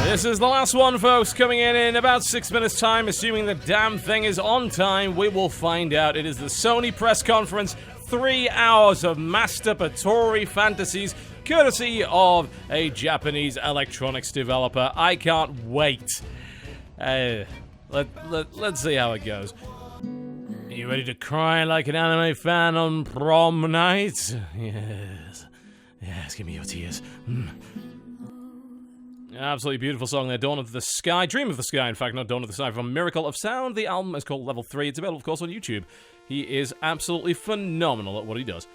This is the last one, folks, coming in about 6 minutes' time. Assuming the damn thing is on time, we will find out. It is the Sony press conference, 3 hours of masturbatory fantasies, courtesy of a Japanese electronics developer. I can't wait. Let's see how it goes. Are you ready to cry like an anime fan on prom night? Yes. Yes, give me your tears. Absolutely beautiful song there, Dawn of the Sky. Dream of the Sky, in fact, not Dawn of the Sky, from Miracle of Sound. The album is called Level 3. It's available, of course, on YouTube. He is absolutely phenomenal at what he does.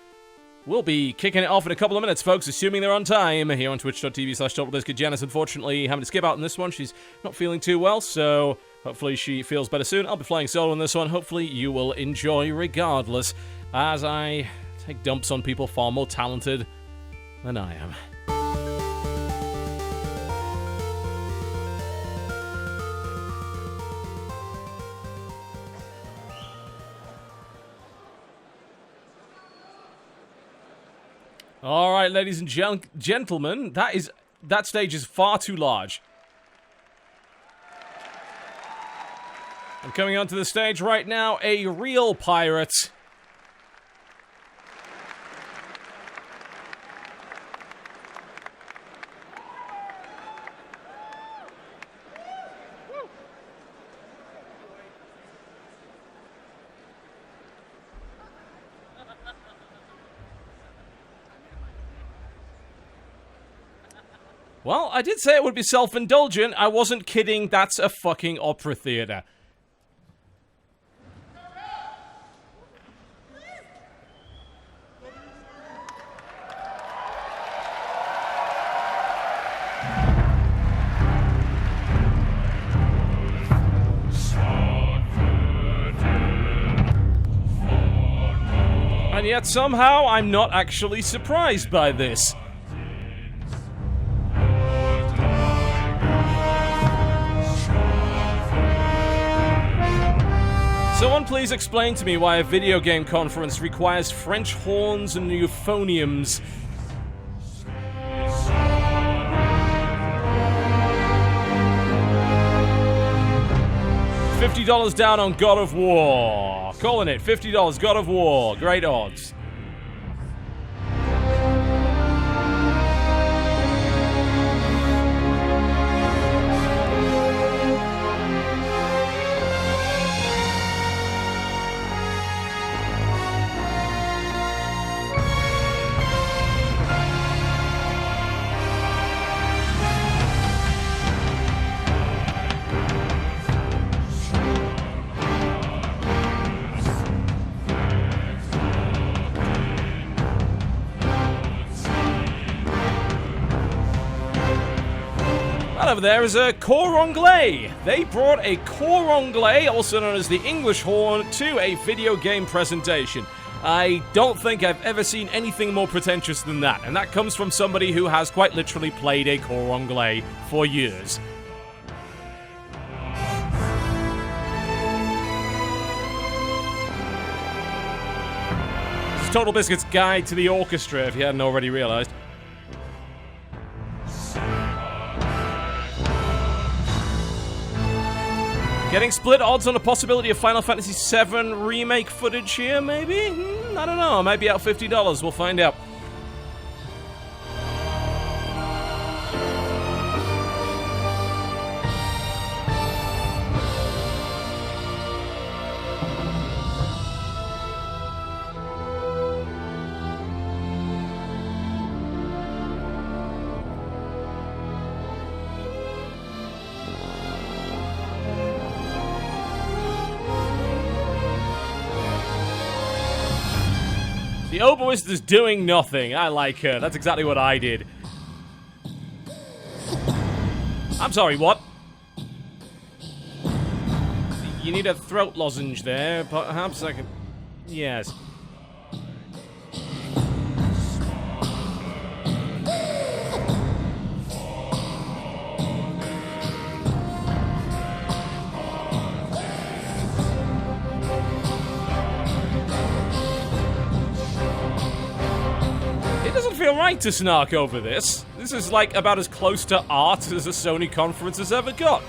We'll be kicking it off in a couple of minutes, folks, assuming they're on time, here on twitch.tv/Totalbiscuit. Janice, unfortunately, having to skip out on this one. She's not feeling too well, so hopefully she feels better soon. I'll be flying solo on this one. Hopefully you will enjoy regardless, as I take dumps on people far more talented than I am. All right, ladies and gentlemen, that stage is far too large. And coming onto the stage right now, a real pirate. Well, I did say it would be self-indulgent. I wasn't kidding. That's a fucking opera theater. And yet somehow I'm not actually surprised by this. Someone please explain to me why a video game conference requires French horns and euphoniums. $50 down on God of War. Calling it, $50, God of War. Great odds. Over there is a cor anglais. They brought a cor anglais, also known as the English horn, to a video game presentation. I don't think I've ever seen anything more pretentious than that, and that comes from somebody who has quite literally played a cor anglais for years. It's Totalbiscuit's Guide to the Orchestra, if you hadn't already realized. Getting split odds on the possibility of Final Fantasy VII remake footage here, maybe? I don't know. I might be out $50. We'll find out. The oboist is doing nothing. I like her. That's exactly what I did. I'm sorry, what? You need a throat lozenge there. Perhaps I can... Yes. right to snark over this. This is like about as close to art as a Sony conference has ever got.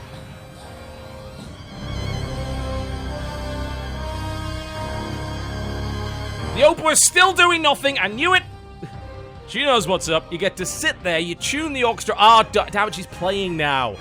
The Opa is still doing nothing. I knew it. She knows what's up. You get to sit there, you tune the orchestra. Ah, damn it, she's playing now.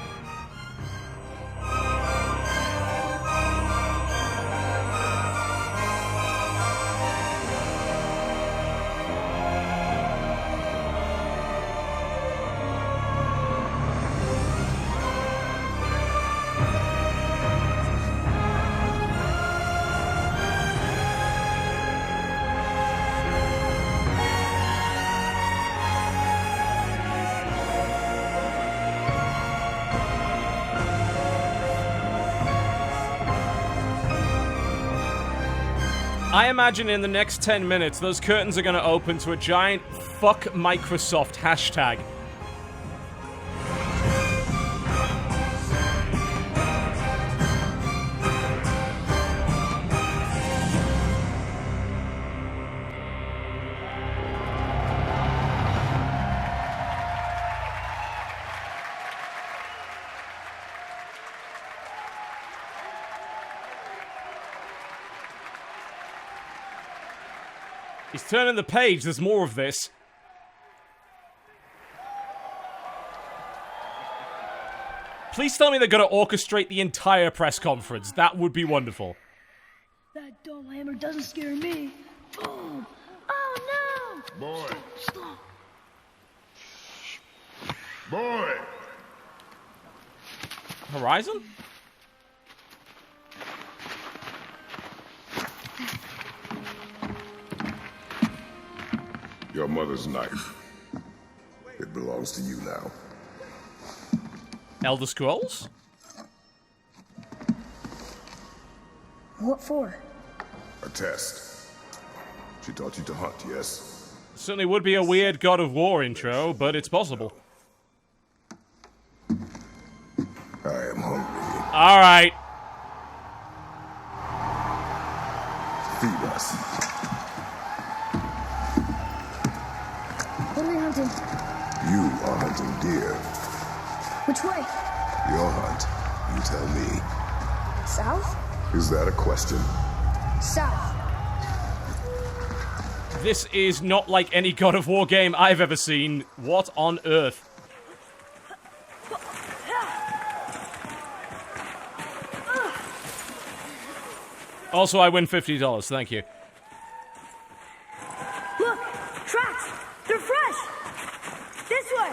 I imagine in the next 10 minutes, those curtains are going to open to a giant fuck Microsoft hashtag. He's turning the page, there's more of this. Please tell me they're gonna orchestrate the entire press conference. That would be wonderful. That dumb hammer doesn't scare me. Boom! Oh no! Boy! Stop! Boy! Horizon? Your mother's knife. It belongs to you now. Elder Scrolls? What for? A test. She taught you to hunt, yes? Certainly would be a weird God of War intro, but it's possible. I am hungry. Alright. Feed us. What are we hunting? You are hunting deer. Which way? Your hunt. You tell me. South? Is that a question? South. This is not like any God of War game I've ever seen. What on earth? Also, I win $50, thank you. Look! Tracks! They're fresh! This way!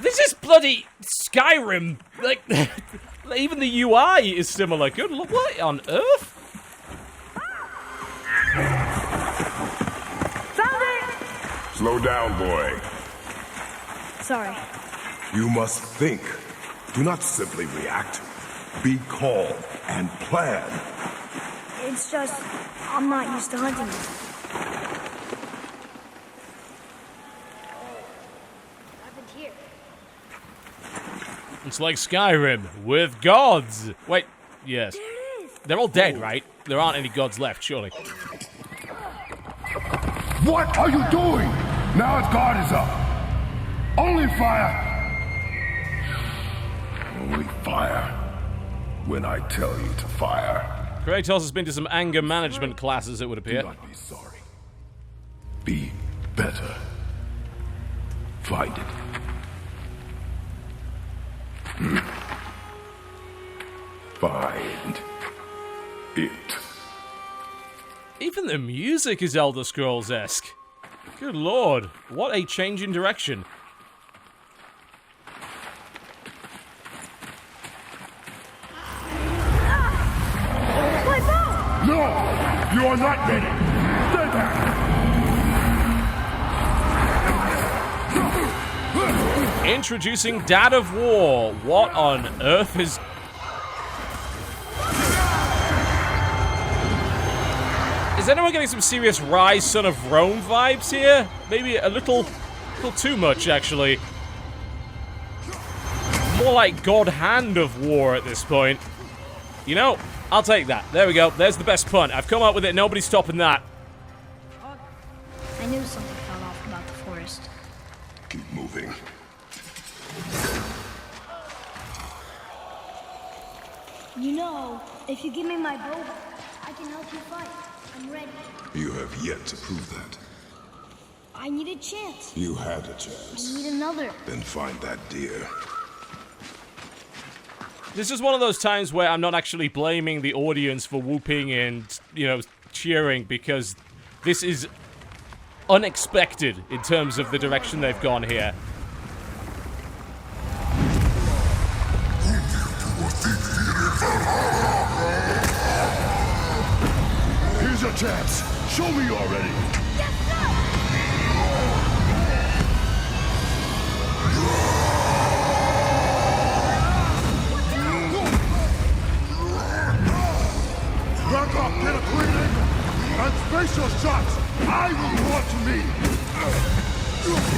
This is bloody Skyrim. Like, even the UI is similar. Good lord, what on earth? Found it! Slow down, boy. Sorry. You must think. Do not simply react. Be calm and plan. It's just, I'm not used to hunting. Happened here. It's like Skyrim with gods. Wait, yes. There it is! They're all dead, right? There aren't any gods left, surely. What are you doing? Now its guard is up. Only fire. Only fire. When I tell you to fire. Kratos has been to some anger management classes, it would appear. Do not be sorry. Be better. Find it. Find it. Even the music is Elder Scrolls-esque. Good lord, what a change in direction. No! You are not ready! Stay back! Introducing Dad of War. What on earth is... Is anyone getting some serious Rise, Son of Rome vibes here? Maybe a little too much, actually. More like God Hand of War at this point. You know, I'll take that. There we go. There's the best pun. I've come up with it. Nobody's stopping that. I I knew something fell off about the forest. Keep moving. You know, if you give me my bow, I can help you fight. I'm ready. You have yet to prove that. I need a chance. You had a chance. I need another. Then find that deer. This is one of those times where I'm not actually blaming the audience for whooping and, you know, cheering, because this is unexpected in terms of the direction they've gone here. Here's your chance. Show me you're ready. Yes, sir! Back up, get a clean angle, and space your shots. I will want to me.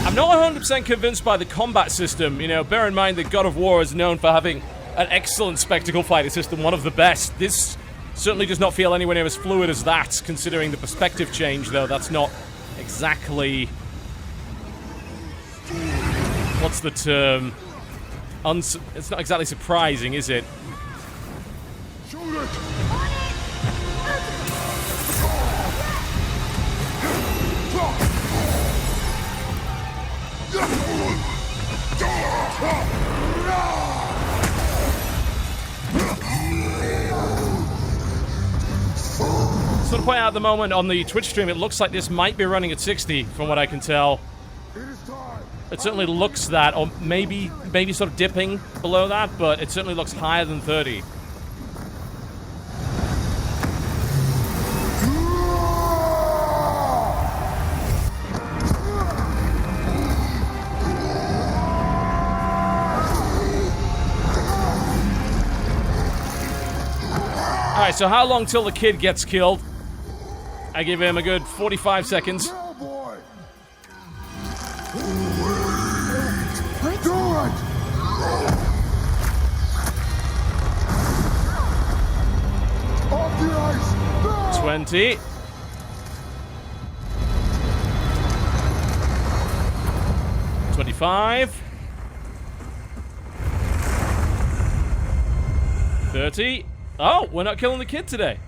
I'm not 100% convinced by the combat system. You know, bear in mind that God of War is known for having an excellent spectacle fighting system, one of the best. This certainly does not feel anywhere near as fluid as that, considering the perspective change, though. That's not exactly... What's the term? It's not exactly surprising, is it? Shoot it. Sort of point out at the moment on the Twitch stream, it looks like this might be running at 60, from what I can tell. It certainly looks that, or maybe sort of dipping below that, but it certainly looks higher than 30. Alright, so how long till the kid gets killed? I give him a good 45 seconds. Boy. What? Do it. Off the ice. No. 20. 25. 30. Oh, we're not killing the kid today.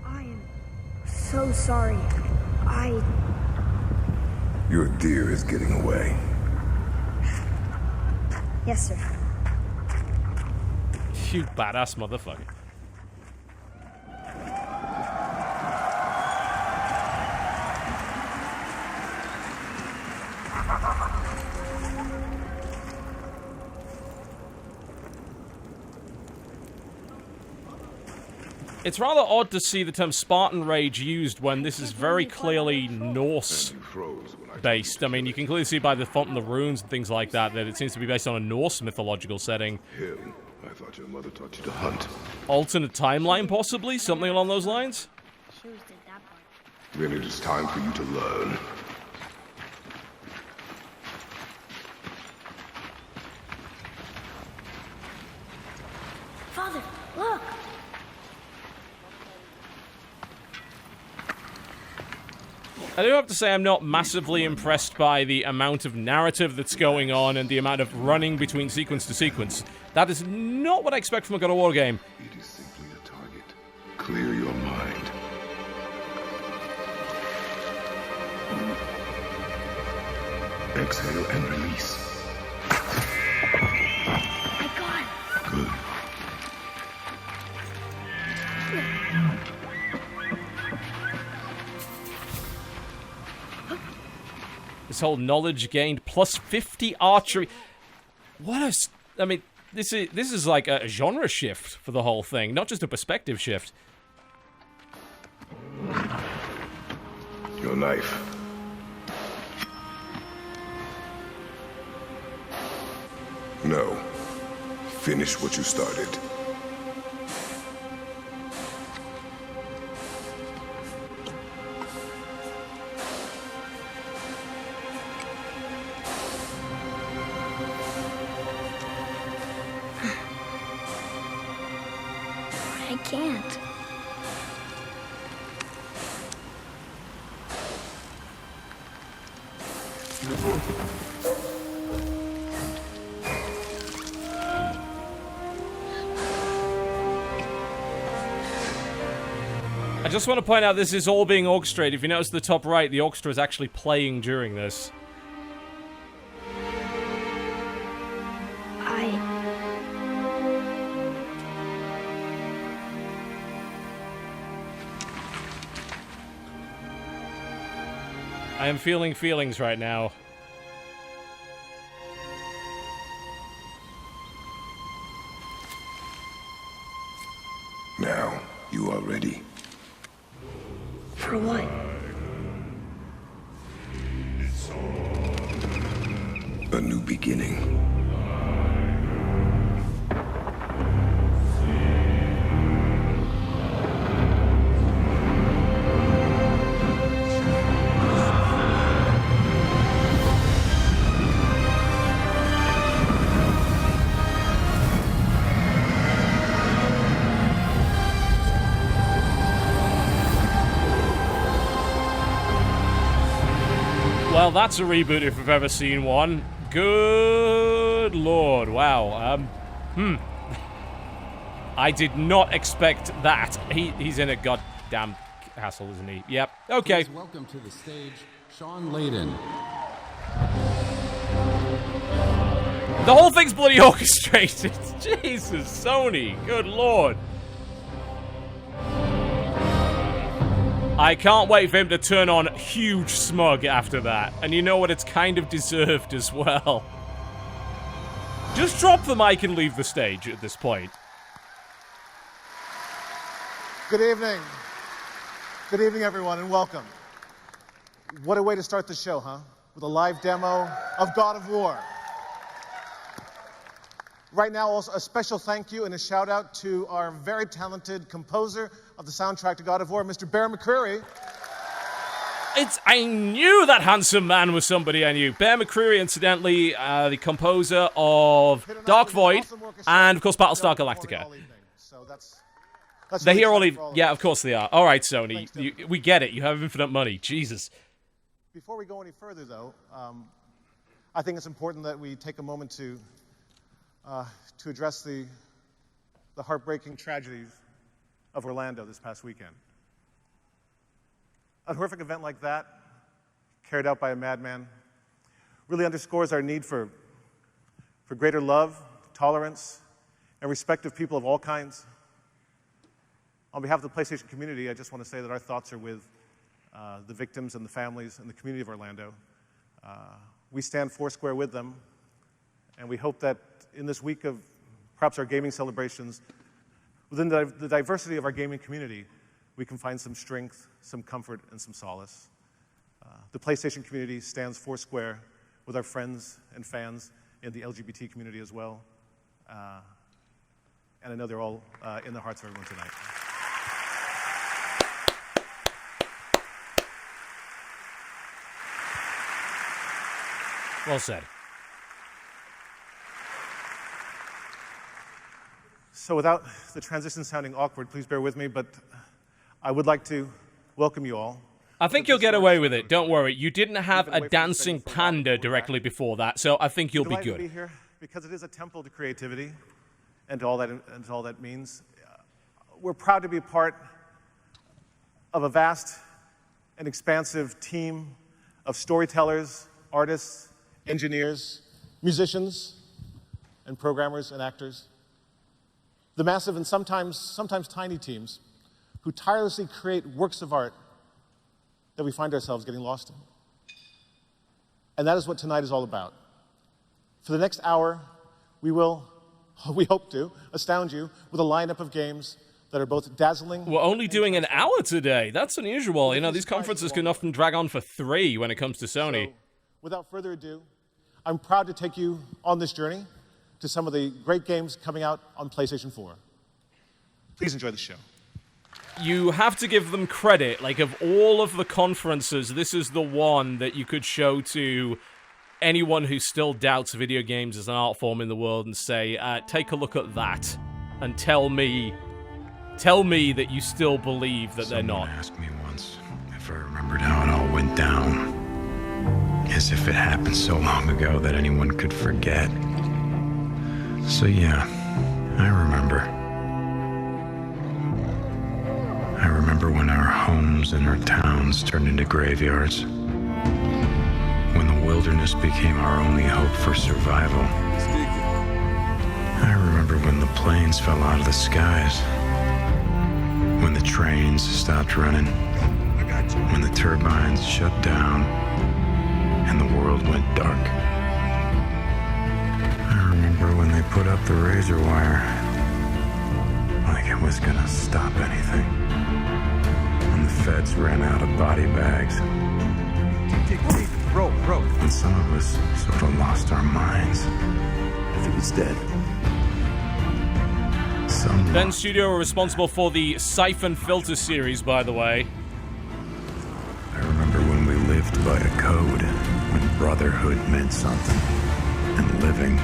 I am so sorry. Your deer is getting away. Yes, sir. You badass motherfucker. It's rather odd to see the term Spartan Rage used when this is very clearly Norse-based. I mean, you can clearly see by the font and the runes and things like that that it seems to be based on a Norse mythological setting. Him. I thought your mother taught you to hunt. Alternate timeline, possibly? Something along those lines? Shows did that part. Then it is time for you to learn. Father, look! I do have to say I'm not massively impressed by the amount of narrative that's going on and the amount of running between sequence to sequence. That is not what I expect from a God of War game. It is simply a target. Clear your mind. Exhale and release. I got it. Good. This whole knowledge gained plus 50 archery. What a... I mean, this is like a genre shift for the whole thing, not just a perspective shift. Your knife. No. Finish what you started. I can't. just want to point out this is all being orchestrated. If you notice the top right, the orchestra is actually playing during this. I am feeling feelings right now. Now, you are ready. For what? A new beginning. Well, that's a reboot if I've ever seen one. Good lord, wow. I did not expect that. He's in a goddamn castle, isn't he? Yep. Okay. Please welcome to the stage, Sean Layden. The whole thing's bloody orchestrated. Jesus, Sony. Good lord. I can't wait for him to turn on huge smug after that. And you know what? It's kind of deserved as well. Just drop the mic and leave the stage at this point. Good evening. Good evening, everyone, and welcome. What a way to start the show, huh? With a live demo of God of War. Right now, also a special thank you and a shout out to our very talented composer of the soundtrack to God of War, Mr. Bear McCreary. I knew that handsome man was somebody I knew. Bear McCreary, incidentally, the composer of Dark Void and, of course, Battlestar Galactica. They're here all evening. Yeah, of course they are. All right, Sony, we get it. You have infinite money. Jesus. Before we go any further, though, I think it's important that we take a moment to address the heartbreaking tragedies of Orlando this past weekend. A horrific event like that, carried out by a madman, really underscores our need for greater love, tolerance, and respect of people of all kinds. On behalf of the PlayStation community, I just want to say that our thoughts are with the victims and the families and the community of Orlando. We stand foursquare with them, and we hope that in this week of perhaps our gaming celebrations, within the diversity of our gaming community, we can find some strength, some comfort, and some solace. The PlayStation community stands foursquare with our friends and fans in the LGBT community as well. And I know they're all in the hearts of everyone tonight. Well said. So without the transition sounding awkward, please bear with me, but I would like to welcome you all. I think you'll get away with it. Don't worry. You didn't have a dancing panda directly before that, so I think you'll be good. To be here because it is a temple to creativity and to all that means. We're proud to be part of a vast and expansive team of storytellers, artists, engineers, musicians, and programmers and actors. The massive and sometimes tiny teams who tirelessly create works of art that we find ourselves getting lost in. And that is what tonight is all about. For the next hour, we hope to, astound you with a lineup of games that are both dazzling. We're only doing an hour today. That's unusual. You know, these conferences can often drag on for 3 when it comes to Sony. So, without further ado, I'm proud to take you on this journey to some of the great games coming out on PlayStation 4. Please enjoy the show. You have to give them credit. Like, of all of the conferences, this is the one that you could show to anyone who still doubts video games as an art form in the world and say, take a look at that and tell me that you still believe that they're not. Someone asked me once if I remembered how it all went down. As if it happened so long ago that anyone could forget. So yeah, I remember. I remember when our homes and our towns turned into graveyards. When the wilderness became our only hope for survival. I remember when the planes fell out of the skies. When the trains stopped running. When the turbines shut down and the world went dark. I remember when they put up the razor wire like it was gonna stop anything. When the feds ran out of body bags. Bro. And some of us sort of lost our minds. If he was dead. Some Ben Studio are responsible for the Siphon Filter series, by the way. I remember when we lived by a code, when brotherhood meant something, and living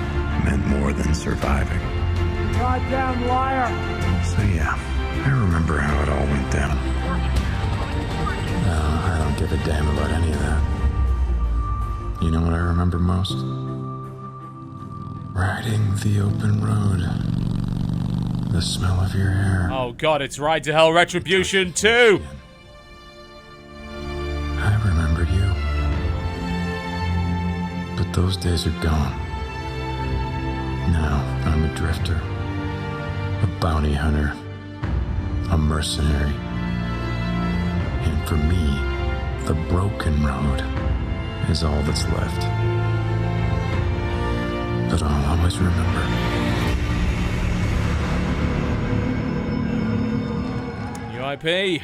meant more than surviving. Goddamn liar! So yeah, I remember how it all went down. No, I don't give a damn about any of that. You know what I remember most? Riding the open road. The smell of your hair. Oh god, it's Ride to Hell Retribution 2! I remember you. But those days are gone. Now I'm a drifter. A bounty hunter. A mercenary. And for me, the broken road is all that's left. But I'll always remember. New IP.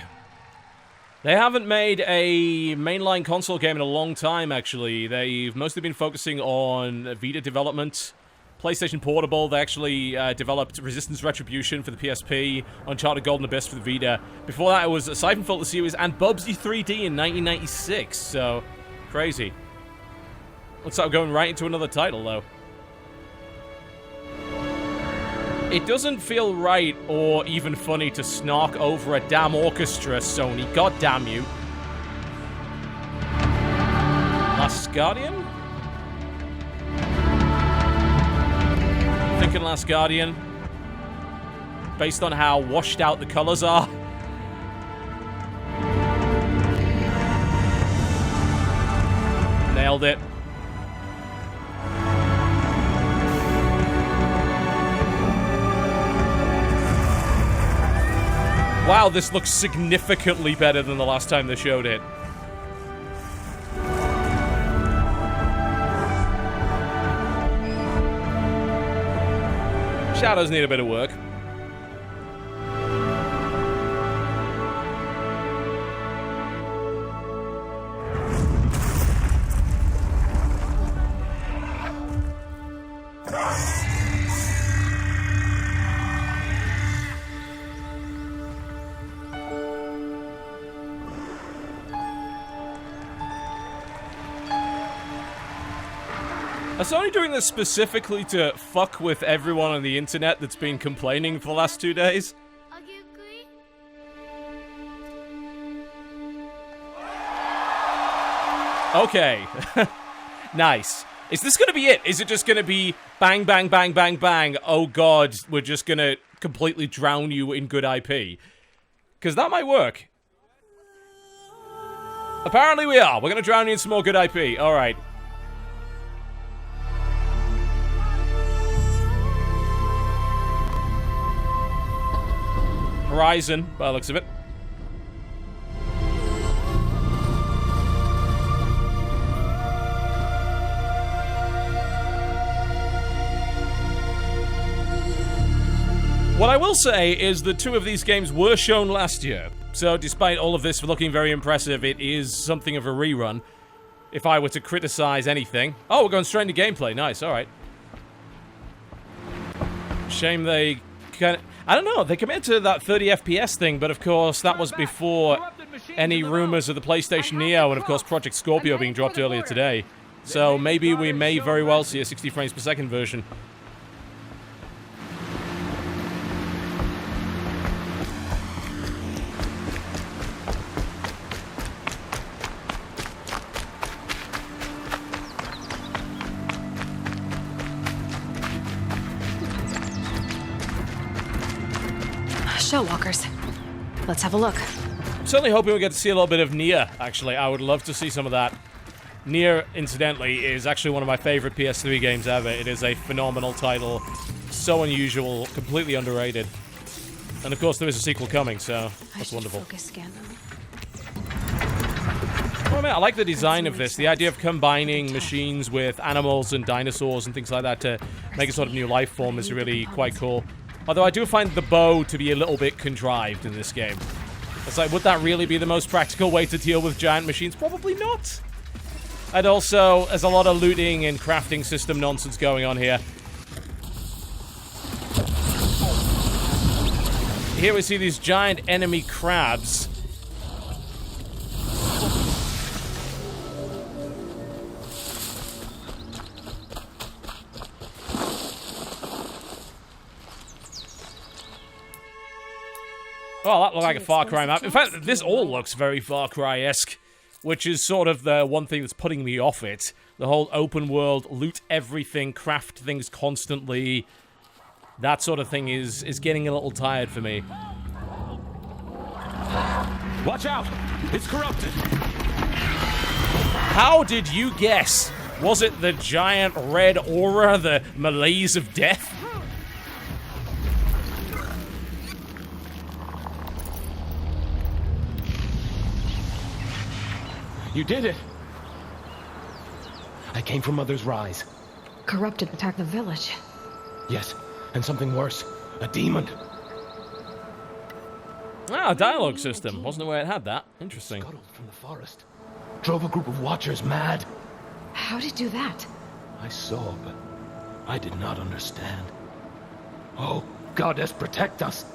They haven't made a mainline console game in a long time, actually. They've mostly been focusing on Vita development. PlayStation Portable, they actually developed Resistance Retribution for the PSP, Uncharted Golden Abyss for the Vita. Before that, it was a Siphon Filter series and Bubsy 3D in 1996, so crazy. Looks like we're going right into another title, though. It doesn't feel right or even funny to snark over a damn orchestra, Sony. God damn you. Last Guardian? Thinking Last Guardian. Based on how washed out the colors are. Nailed it. Wow, this looks significantly better than the last time they showed it. Shadows need a bit of work. Are Sony doing this specifically to fuck with everyone on the internet that's been complaining for the last 2 days? Okay. Nice. Is this gonna be it? Is it just gonna be bang, bang, bang, bang, bang, oh god, we're just gonna completely drown you in good IP? Because that might work. Apparently we are. We're gonna drown you in some more good IP. Alright. Horizon, by the looks of it. What I will say is that 2 of these games were shown last year, so despite all of this looking very impressive, it is something of a rerun. If I were to criticize anything... Oh, we're going straight into gameplay. Nice, alright. Shame they... I don't know, they committed to that 30 FPS thing, but of course that was before any rumors of the PlayStation Neo and of course Project Scorpio being dropped earlier today. So maybe we may very well see a 60 frames per second version. Shell walkers. Let's have a look. I'm certainly hoping we get to see a little bit of Nier, actually. I would love to see some of that. Nier, incidentally, is actually one of my favorite PS3 games ever. It is a phenomenal title. So unusual, completely underrated. And of course, there is a sequel coming, so that's wonderful. Focus scan them. Well, I mean, I like the design of this. The idea of combining machines with animals and dinosaurs and things like that to make a sort of new life form is really quite cool. Although I do find the bow to be a little bit contrived in this game. It's like, would that really be the most practical way to deal with giant machines? Probably not. And also, there's a lot of looting and crafting system nonsense going on here. Here we see these giant enemy crabs. Oh, that looked like a Far Cry map. In fact, this all looks very Far Cry-esque, which is sort of the one thing that's putting me off it. The whole open world, loot everything, craft things constantly. That sort of thing is getting a little tired for me. Watch out! It's corrupted! How did you guess? Was it the giant red aura, the malaise of death? You did it! I came from Mother's Rise. Corrupted attacked the village. Yes, and something worse. A demon. Ah, a dialogue system. Wasn't aware it had that. Interesting. Scuttled from the forest. Drove a group of watchers mad. How did it do that? I saw, but I did not understand. Oh, Goddess, protect us!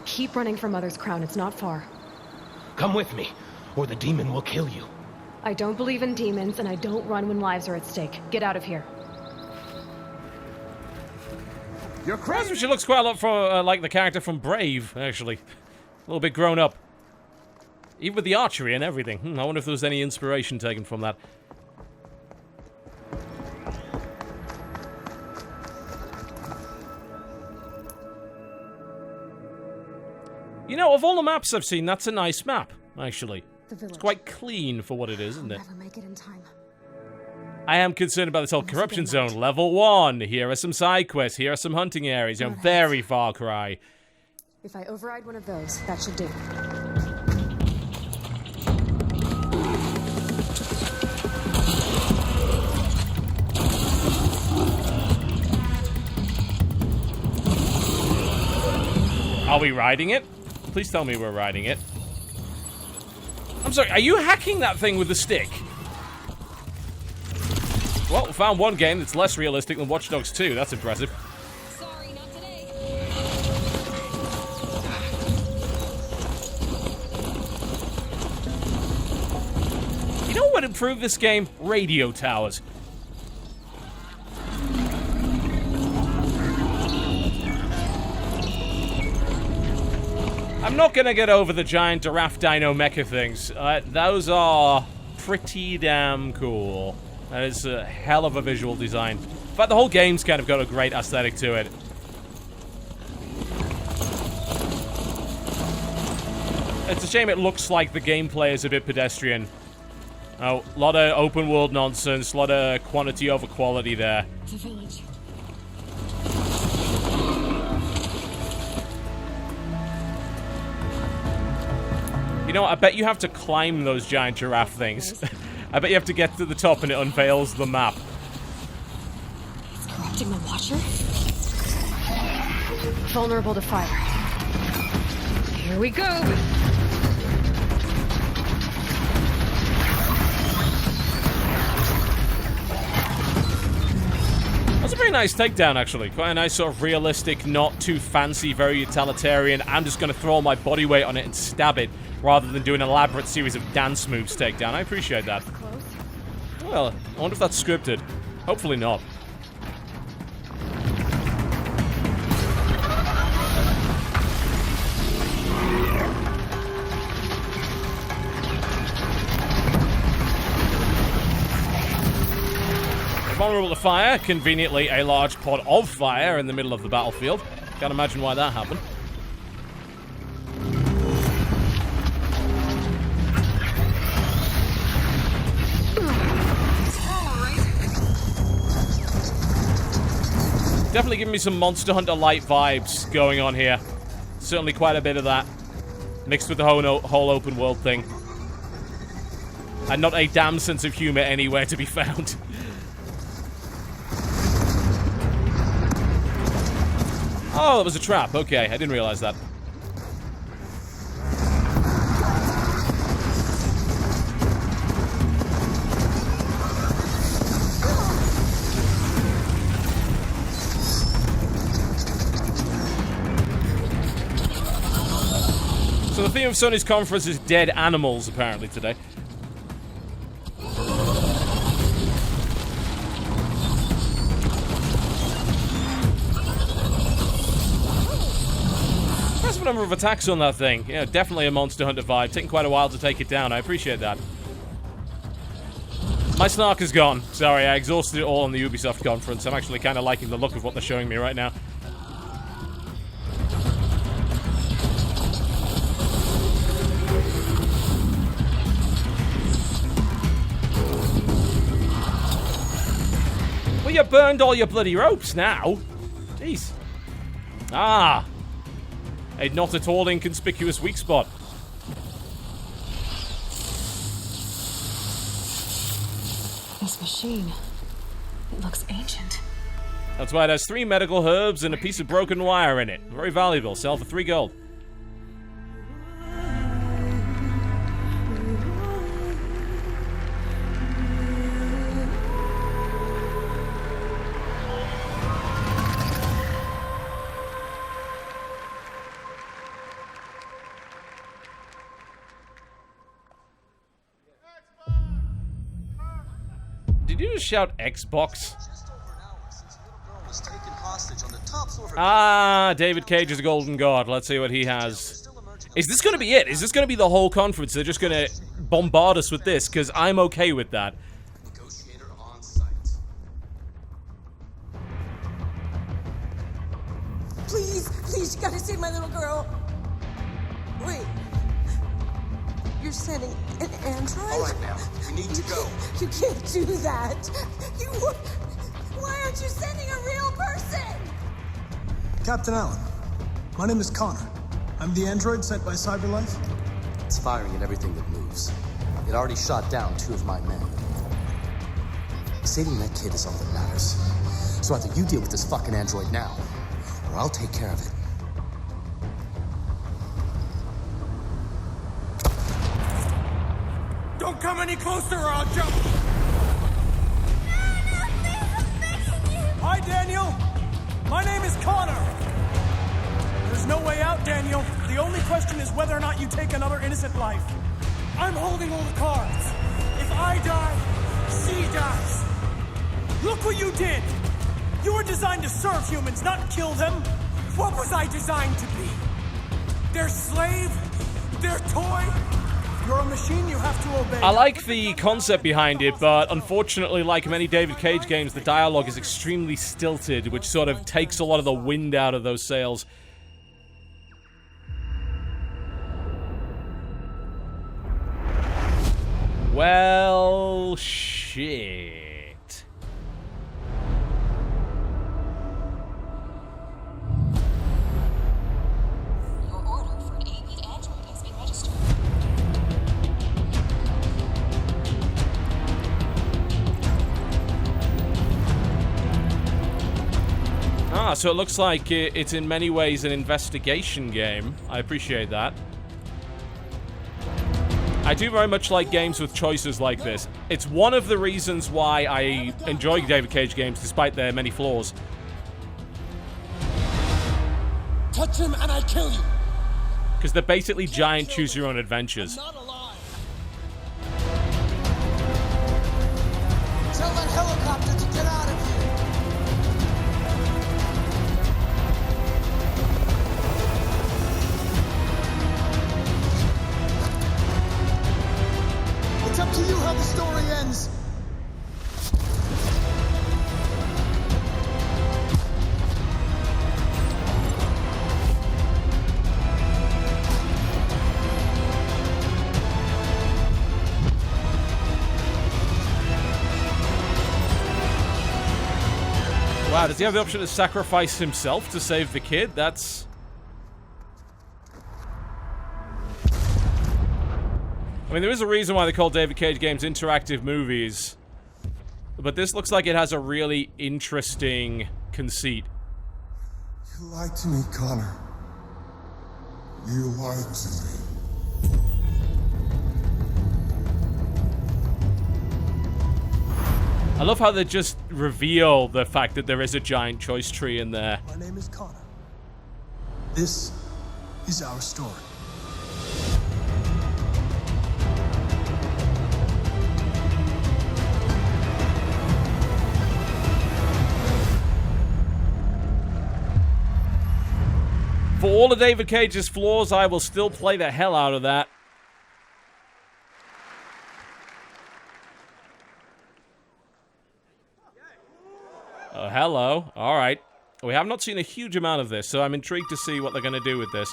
Keep running for Mother's Crown. It's not far. Come with me, or the demon will kill you. I don't believe in demons, and I don't run when lives are at stake. Get out of here. You're crazy. She looks quite a lot from, like the character from Brave, actually. A little bit grown up. Even with the archery and everything. I wonder if there was any inspiration taken from that. You know, of all the maps I've seen, that's a nice map, actually. It's quite clean for what it is, isn't it? Never make it in time. I am concerned about this whole corruption zone. Level 1. Here are some side quests. Here are some hunting areas. You know, very Far Cry. If I override one of those, that should do. Are we riding it? Please tell me we're riding it. I'm sorry, are you hacking that thing with the stick? Well, we found one game that's less realistic than Watch Dogs 2. That's impressive. Sorry, not today. You know what would improve this game? Radio towers. I'm not gonna get over the giant giraffe dino mecha things. Those are pretty damn cool. That is a hell of a visual design. In fact, the whole game's kind of got a great aesthetic to it. It's a shame it looks like the gameplay is a bit pedestrian. Oh, a lot of open world nonsense, a lot of quantity over quality there. The village. You know what, I bet you have to climb those giant giraffe things. I bet you have to get to the top and it unveils the map. It's corrupting the Watcher? Vulnerable to fire. Here we go! That's a very nice takedown, actually. Quite a nice sort of realistic, not too fancy, very utilitarian. I'm just going to throw my body weight on it and stab it, rather than do an elaborate series of dance moves takedown. I appreciate that. Well, I wonder if that's scripted. Hopefully not. Vulnerable to fire, conveniently a large pod of fire in the middle of the battlefield. Can't imagine why that happened. Definitely giving me some Monster Hunter Light vibes going on here. Certainly quite a bit of that. Mixed with the whole open world thing. And not a damn sense of humor anywhere to be found. Oh, that was a trap. Okay, I didn't realize that. So the theme of Sony's conference is dead animals, apparently, today. Impressive number of attacks on that thing. Yeah, definitely a Monster Hunter vibe. Taking quite a while to take it down. I appreciate that. My snark is gone. Sorry, I exhausted it all on the Ubisoft conference. I'm actually kind of liking the look of what they're showing me right now. Well, you burned all your bloody ropes now. Jeez. Ah. A not at all inconspicuous weak spot. This machine, it looks ancient. That's why it has 3 medical herbs and a piece of broken wire in it. Very valuable. Sell for 3 gold. Did you just shout Xbox? Ah, David Cage is a golden god. Let's see what he has. Is this going to be it? Is this going to be the whole conference? They're just going to bombard us with this, because I'm okay with that. Please, you gotta save my little girl. Wait. You're sending an android? All right, now. You need to go. You can't do that. Why aren't you sending a real person? Captain Allen, my name is Connor. I'm the android sent by CyberLife. It's firing at everything that moves. It already shot down 2 of my men. Saving that kid is all that matters. So either you deal with this fucking android now, or I'll take care of it. Don't come any closer or I'll jump! Hi, Daniel. My name is Connor. There's no way out, Daniel. The only question is whether or not you take another innocent life. I'm holding all the cards. If I die, she dies. Look what you did. You were designed to serve humans, not kill them. What was I designed to be? Their slave? Their toy? You're a machine you have to obey. I like the concept behind it, but unfortunately, like many David Cage games, the dialogue is extremely stilted, which sort of takes a lot of the wind out of those sails. Well, shit. Your order for an 8-bit android has been registered. Ah, so it looks like it's in many ways an investigation game. I appreciate that. I do very much like games with choices like this. It's one of the reasons why I enjoy David Cage games, despite their many flaws. Touch him and I kill you! Because they're basically giant choose-your-own adventures. Tell that helicopter to get out of here! It's up to you how the story ends. Wow, does he have the option to sacrifice himself to save the kid? That's... I mean, there is a reason why they call David Cage games interactive movies. But this looks like it has a really interesting conceit. You lied to me, Connor. You lied to me. I love how they just reveal the fact that there is a giant choice tree in there. My name is Connor. This is our story. For all of David Cage's flaws, I will still play the hell out of that. Oh, hello. Alright. We have not seen a huge amount of this, so I'm intrigued to see what they're going to do with this.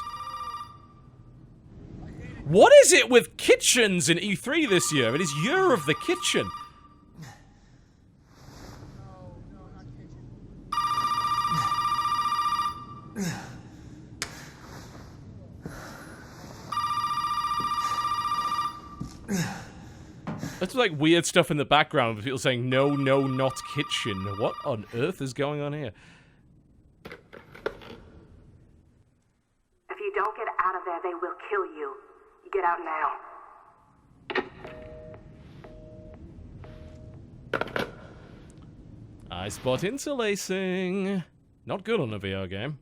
What is it with kitchens in E3 this year? It is Year of the Kitchen. That's like weird stuff in the background with people saying, no, no, not kitchen. What on earth is going on here? If you don't get out of there, they will kill you. You get out now. I spot interlacing. Not good on a VR game.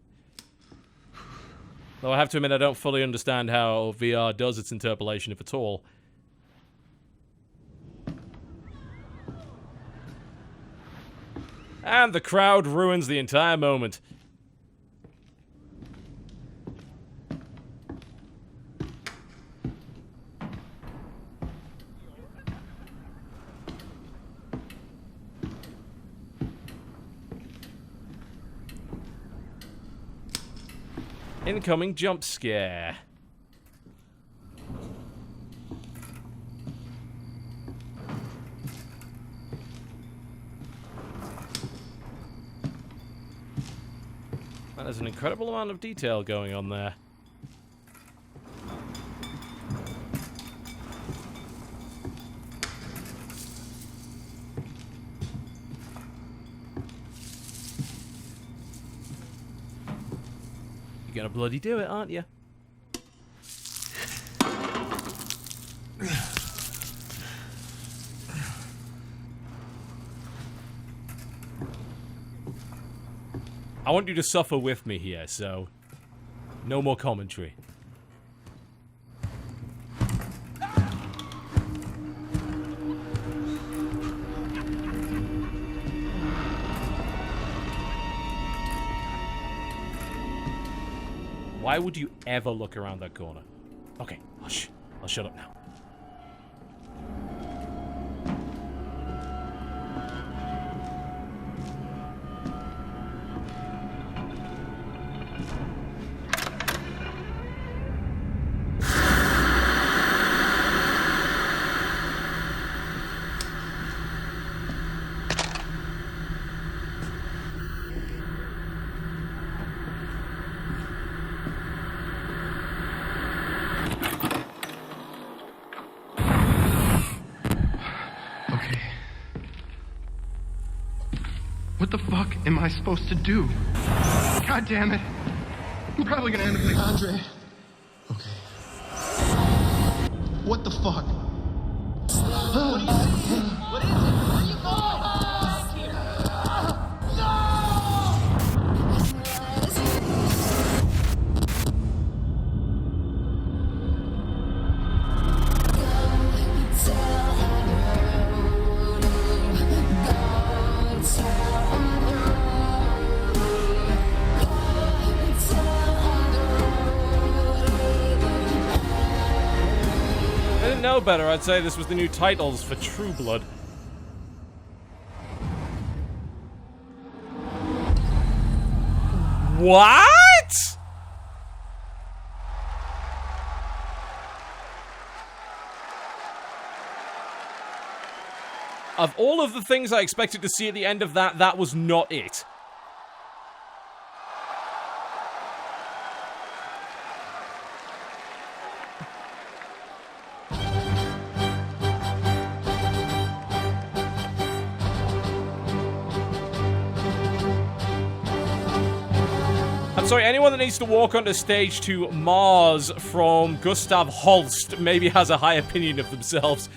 Though I have to admit I don't fully understand how VR does its interpolation, if at all. And the crowd ruins the entire moment. Incoming jump scare. There's an incredible amount of detail going on there. You're gonna bloody do it, aren't you? I want you to suffer with me here, so no more commentary. Why would you ever look around that corner? Okay, hush. I'll shut up now. What the fuck am I supposed to do? God damn it. I'm probably gonna end up like Andre. Okay. What the fuck? What is it? What is it? Where are you going? Know better, I'd say this was the new titles for True Blood. What? Of all of the things I expected to see at the end of that, that was not it. I'm sorry, anyone that needs to walk onto stage to Mars from Gustav Holst maybe has a high opinion of themselves.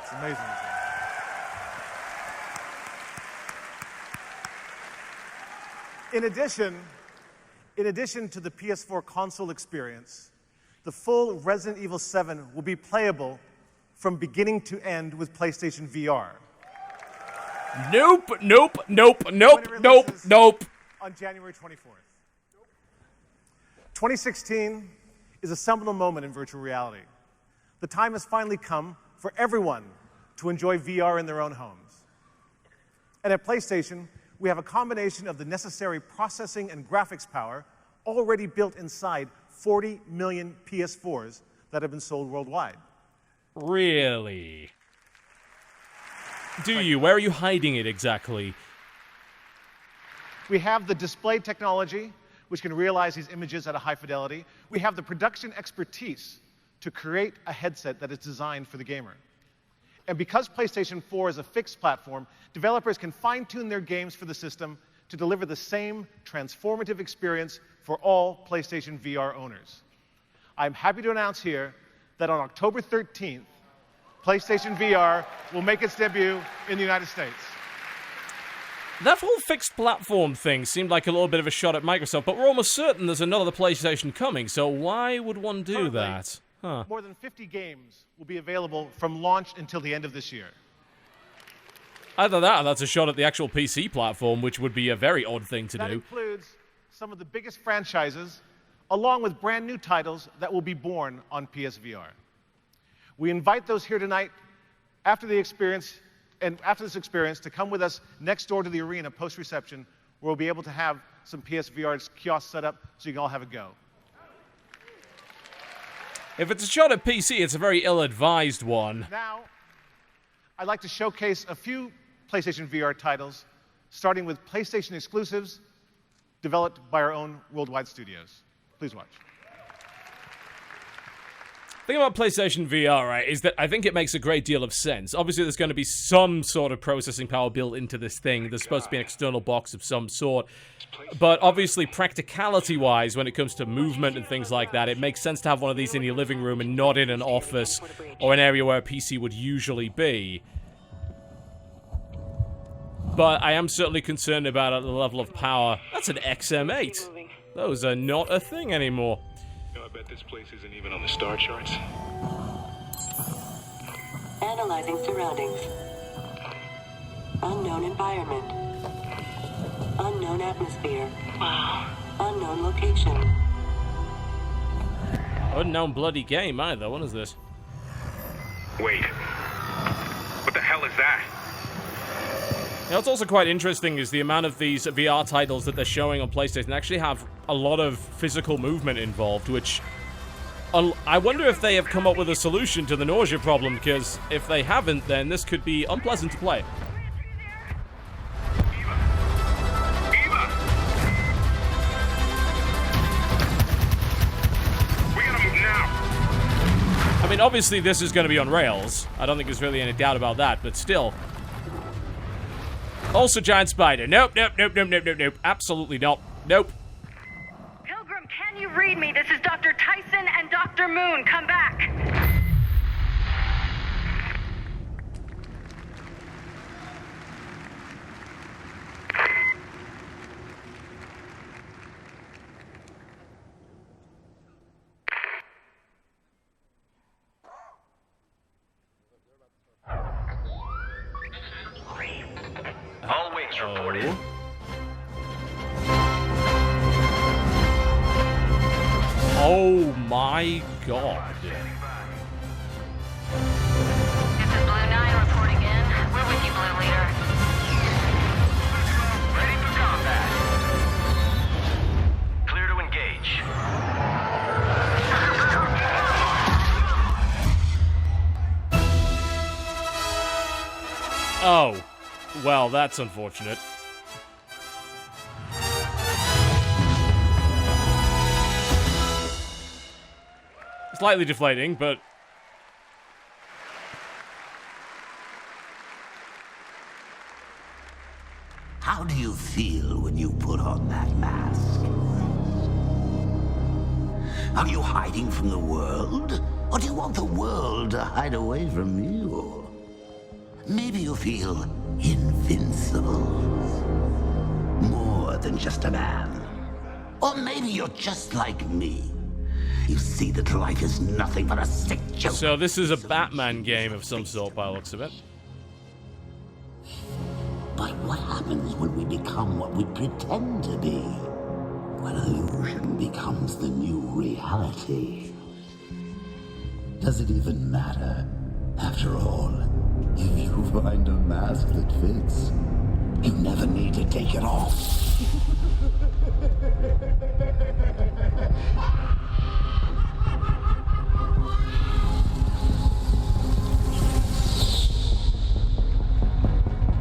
It's amazing. In addition to the PS4 console experience, the full Resident Evil 7 will be playable from beginning to end with PlayStation VR. Nope. On January 24th. 2016 is a seminal moment in virtual reality. The time has finally come for everyone to enjoy VR in their own homes. And at PlayStation, we have a combination of the necessary processing and graphics power already built inside 40 million PS4s that have been sold worldwide. Really? Do you? Where are you hiding it exactly? We have the display technology, which can realize these images at a high fidelity. We have the production expertise to create a headset that is designed for the gamer. And because PlayStation 4 is a fixed platform, developers can fine-tune their games for the system to deliver the same transformative experience for all PlayStation VR owners. I'm happy to announce here that on October 13th, PlayStation VR will make its debut in the United States. That whole fixed platform thing seemed like a little bit of a shot at Microsoft, but we're almost certain there's another PlayStation coming, so why would one do that? Huh. More than 50 games will be available from launch until the end of this year. Either that or that's a shot at the actual PC platform, which would be a very odd thing to do. That includes some of the biggest franchises, along with brand new titles that will be born on PSVR. We invite those here tonight after this experience to come with us next door to the arena post-reception, where we'll be able to have some PSVR kiosks set up so you can all have a go. If it's a shot at PC, it's a very ill-advised one. Now, I'd like to showcase a few PlayStation VR titles, starting with PlayStation exclusives developed by our own worldwide studios. Please watch. The thing about PlayStation VR, right, is that I think it makes a great deal of sense. Obviously, there's going to be some sort of processing power built into this thing. There's supposed to be an external box of some sort. But obviously, practicality-wise, when it comes to movement and things like that, it makes sense to have one of these in your living room and not in an office or an area where a PC would usually be. But I am certainly concerned about the level of power. That's an XM8. Those are not a thing anymore. I bet this place isn't even on the star charts. Analyzing surroundings. Unknown environment. Unknown atmosphere. Wow. Unknown location. Unknown bloody game either. What is this? Wait. What the hell is that? You know, what's also quite interesting is the amount of these VR titles that they're showing on PlayStation actually have a lot of physical movement involved, which I wonder if they have come up with a solution to the nausea problem, because if they haven't, then this could be unpleasant to play. I mean, obviously this is going to be on rails. I don't think there's really any doubt about that, but still. Also giant spider. Nope. Absolutely not. Nope. Pilgrim, can you read me? This is Dr. Tyson and Dr. Moon. Come back. All wings reported. Oh my god. This is Blue 9 reporting in. We're with you, Blue Leader. Ready for combat. Clear to engage. Oh. Well, that's unfortunate. Slightly deflating, but... How do you feel when you put on that mask? Are you hiding from the world? Or do you want the world to hide away from you? Maybe you feel invincible. More than just a man. Or maybe you're just like me. You see that life is nothing but a sick joke. So this is a Batman game of some sort by the looks of it. But what happens when we become what we pretend to be? When illusion becomes the new reality? Does it even matter? After all, if you find a mask that fits, you never need to take it off.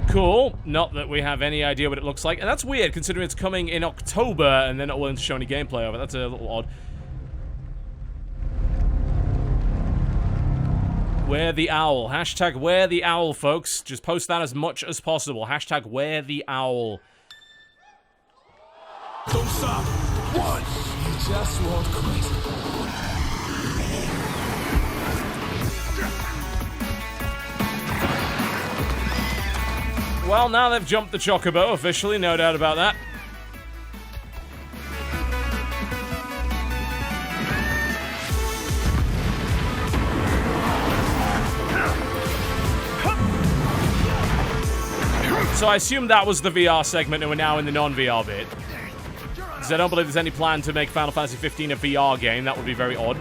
Cool. Not that we have any idea what it looks like. And that's weird, considering it's coming in October and they're not willing to show any gameplay of it. That's a little odd. Where the owl. Hashtag where the owl, folks. Just post that as much as possible. Hashtag where the owl. Don't stop. One. You just won't quit. Well, now they've jumped the Chocobo officially, no doubt about that. So I assume that was the VR segment and we're now in the non-VR bit. Because I don't believe there's any plan to make Final Fantasy 15 a VR game. That would be very odd.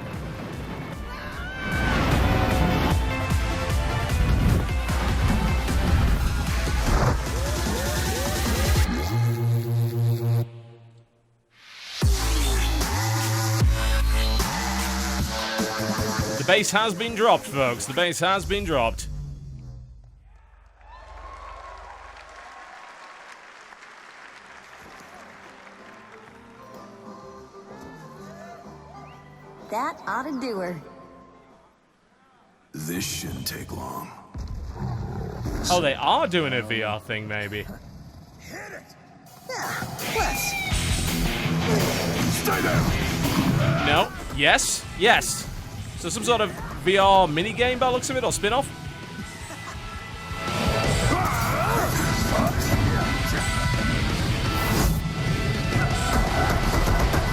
The base has been dropped, folks. The base has been dropped. That ought to do her. This shouldn't take long. Oh, they are doing a VR thing, maybe. Yeah, let's. Stay down. No. Yes. Yes. So some sort of VR minigame by the looks of it, or spin-off?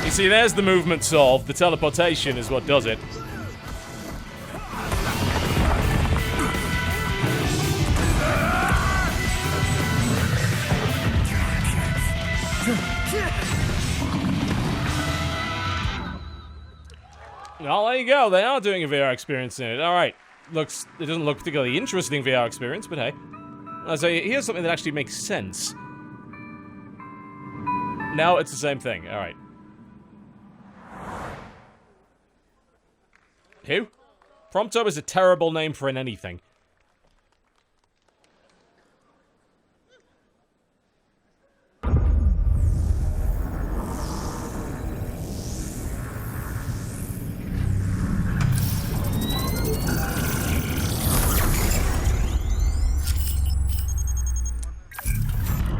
You see, there's the movement solved. The teleportation is what does it. Well, there you go. They are doing a VR experience in it. All right. It doesn't look particularly interesting VR experience, but hey. So here's something that actually makes sense. No, it's the same thing. All right. Who? Prompto is a terrible name for an anything.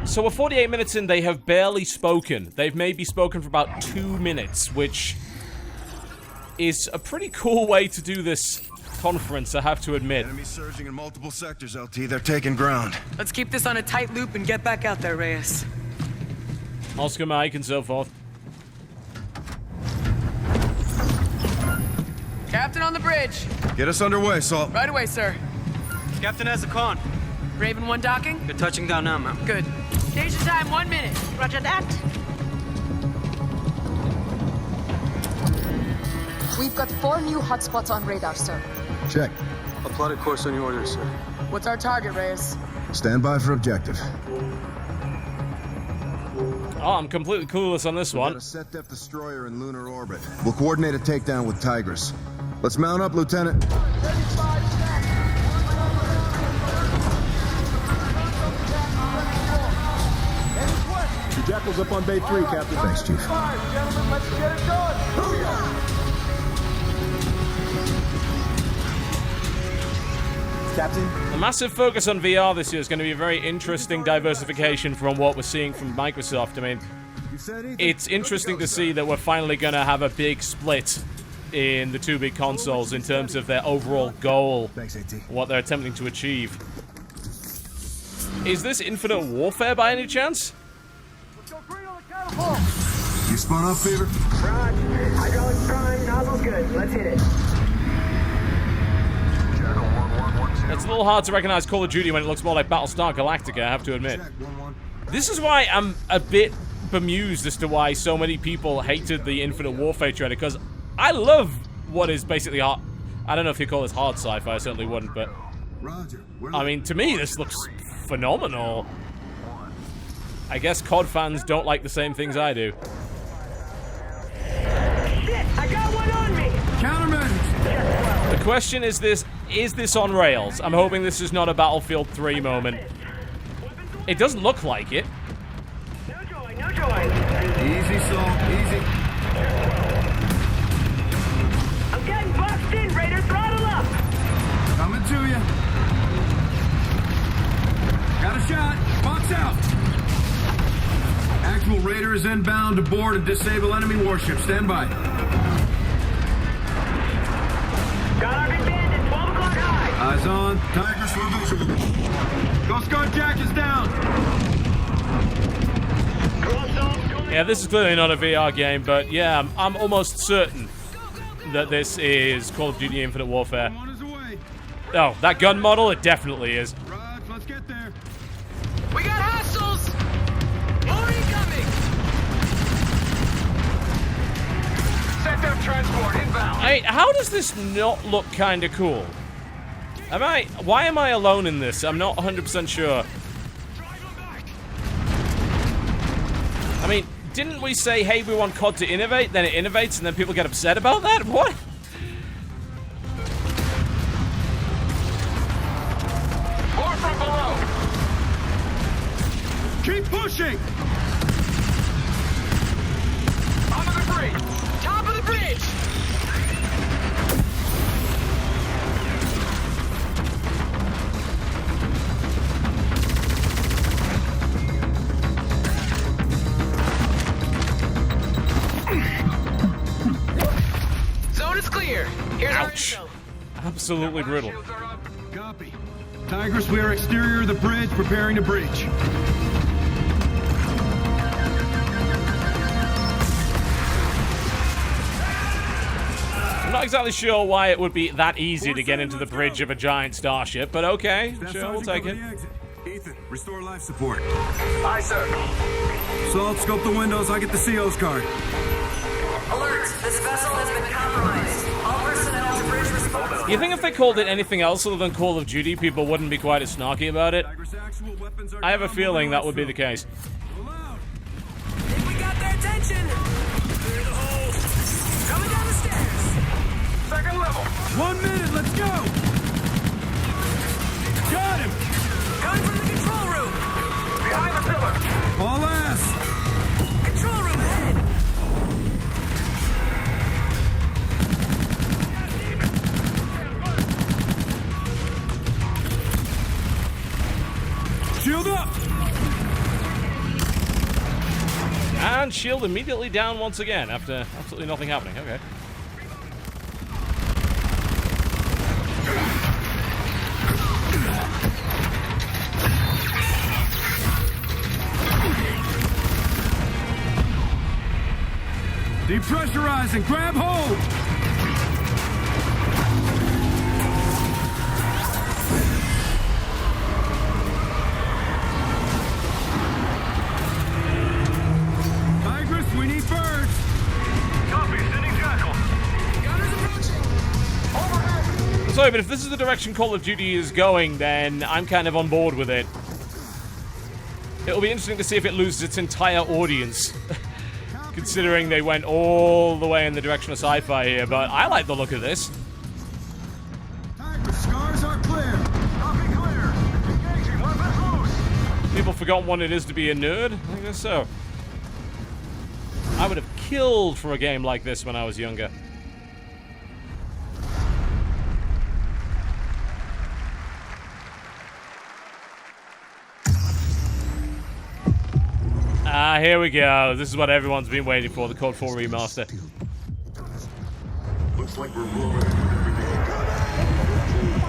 So we're 48 minutes in, they have barely spoken. They've maybe spoken for about 2 minutes, which is a pretty cool way to do this conference, I have to admit. Enemy surging in multiple sectors, LT. They're taking ground. Let's keep this on a tight loop and get back out there, Reyes. Oscar Mike and so forth. Captain on the bridge. Get us underway, Salt. Right away, sir. Captain has a con. Raven 1 docking? You're touching down now, ma'am. Good. Station time, 1 minute. Roger that. We've got 4 new hotspots on radar, sir. Check. I'll plot a course on your orders, sir. What's our target, Reyes? Stand by for objective. Oh, I'm completely clueless on this one. Got a set depth destroyer in lunar orbit. We'll coordinate a takedown with Tigris. Let's mount up, Lieutenant. Jackal's up on Bay 3, Captain. Thanks, Chief. Gentlemen, let's get it going. Captain? The massive focus on VR this year is going to be a very interesting diversification from what we're seeing from Microsoft. I mean, it's interesting to see that we're finally going to have a big split in the two big consoles in terms of their overall goal, what they're attempting to achieve. Is this Infinite Warfare by any chance? You spawn off, Fever? Rod, hydraulics prime, nozzle's good. Let's hit it. It's a little hard to recognize Call of Duty when it looks more like Battlestar Galactica, I have to admit. This is why I'm a bit bemused as to why so many people hated the Infinite Warfare trailer, because I love what is basically hard. I don't know if you call this hard sci-fi, I certainly wouldn't, but I mean, to me, this looks phenomenal. I guess COD fans don't like the same things I do. Shit, I got one on me! Countermeasures! The question is this on rails? I'm hoping this is not a Battlefield 3 moment. It doesn't look like it. No joy, no joy. Easy, Saul, easy. I'm getting boxed in, Raider, throttle up! Coming to you. Got a shot. Box out. Actual Raider is inbound to board and disable enemy warship. Stand by. Got our big bandit, 12 o'clock high. Eyes on. Tigers for visual. Ghost Guard Jack is down. Yeah, this is clearly not a VR game, but yeah, I'm almost certain that this is Call of Duty Infinite Warfare. Oh, that gun model? It definitely is. Raj, let's get there. We got hostiles! More incoming! Set them transport inbound. Hey, how does this not look kinda cool? Why am I alone in this? I'm not 100% sure. I mean, didn't we say, hey, we want COD to innovate, then it innovates, and then people get upset about that? What? More from below. Keep pushing. Onto the bridge. Top of the bridge! Zone is clear. Here's Ouch. Absolutely brutal. Copy. Tigers, we are exterior of the bridge, preparing to breach. I'm not exactly sure why it would be that easy to get into the bridge of a giant starship, but okay, sure, we'll take it. Ethan, restore life support. Aye, sir. Salt, scope the windows, I get the CO's card. Alert! This vessel has been compromised. All personnel to bridge response. You think if they called it anything else other than Call of Duty, people wouldn't be quite as snarky about it? I have a feeling that would be the case. We got their attention! Clear the hole! Coming down the stairs! Second level. 1 minute, let's go! Got him! Going for the control room! Behind the pillar. All ass! Control room ahead! Shield up! And shield immediately down once again after absolutely nothing happening. Okay. Depressurize and grab hold! Tigress, we need birds! Copy, sending jackal. Gunners approaching! Overhead. Sorry, but if this is the direction Call of Duty is going, then I'm kind of on board with it. It'll be interesting to see if it loses its entire audience. Considering they went all the way in the direction of sci-fi here, but I like the look of this. Tigress, scars are clear! Copy clear. Engaging, weapons loose. People forgot what it is to be a nerd? I guess so. I would have killed for a game like this when I was younger. Ah, here we go. This is what everyone's been waiting for, the Code 4 remaster. Looks like we're moving.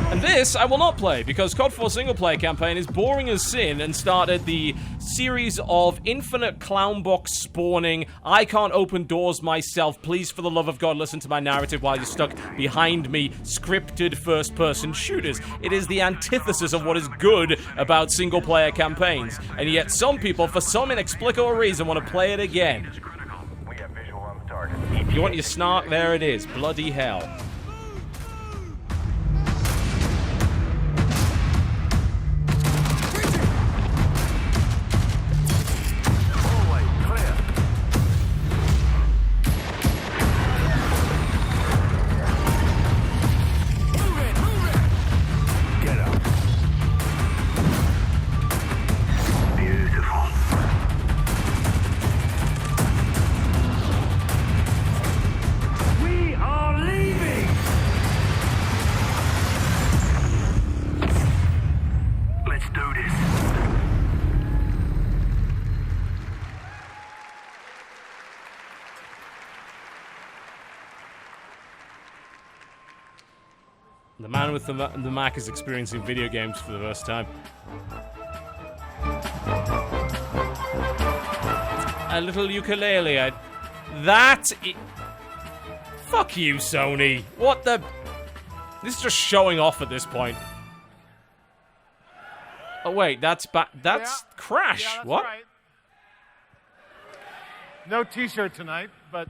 And this I will not play, because COD 4 single-player campaign is boring as sin and started the series of infinite clown box spawning, I can't open doors myself, please for the love of God listen to my narrative while you're stuck behind me, scripted first-person shooters. It is the antithesis of what is good about single-player campaigns, and yet some people, for some inexplicable reason, want to play it again. You want your snark? There it is. Bloody hell. The man with the Mac is experiencing video games for the first time. A little ukulele. Fuck you, Sony. What the... This is just showing off at this point. Oh, wait, that's Crash. Yeah, that's what? Right. No t-shirt tonight, but...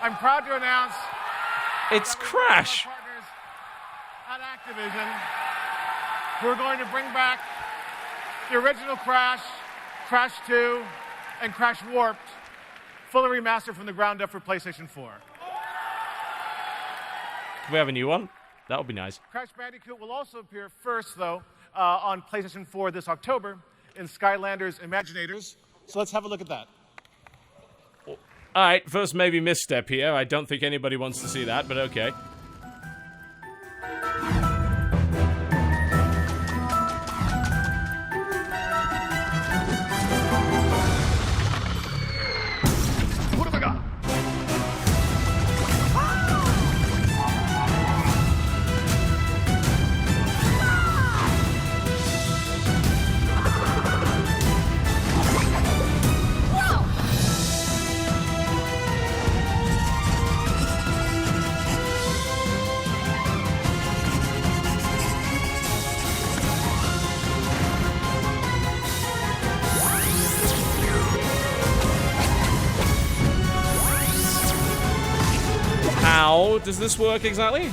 I'm proud to announce... It's Crash. At Activision, we're going to bring back the original Crash, Crash 2, and Crash Warped, fully remastered from the ground up for PlayStation 4. Can we have a new one? That would be nice. Crash Bandicoot will also appear first, though, on PlayStation 4 this October in Skylanders Imaginators. So let's have a look at that. Alright, first maybe misstep here. I don't think anybody wants to see that, but okay. What have I got? How does this work exactly?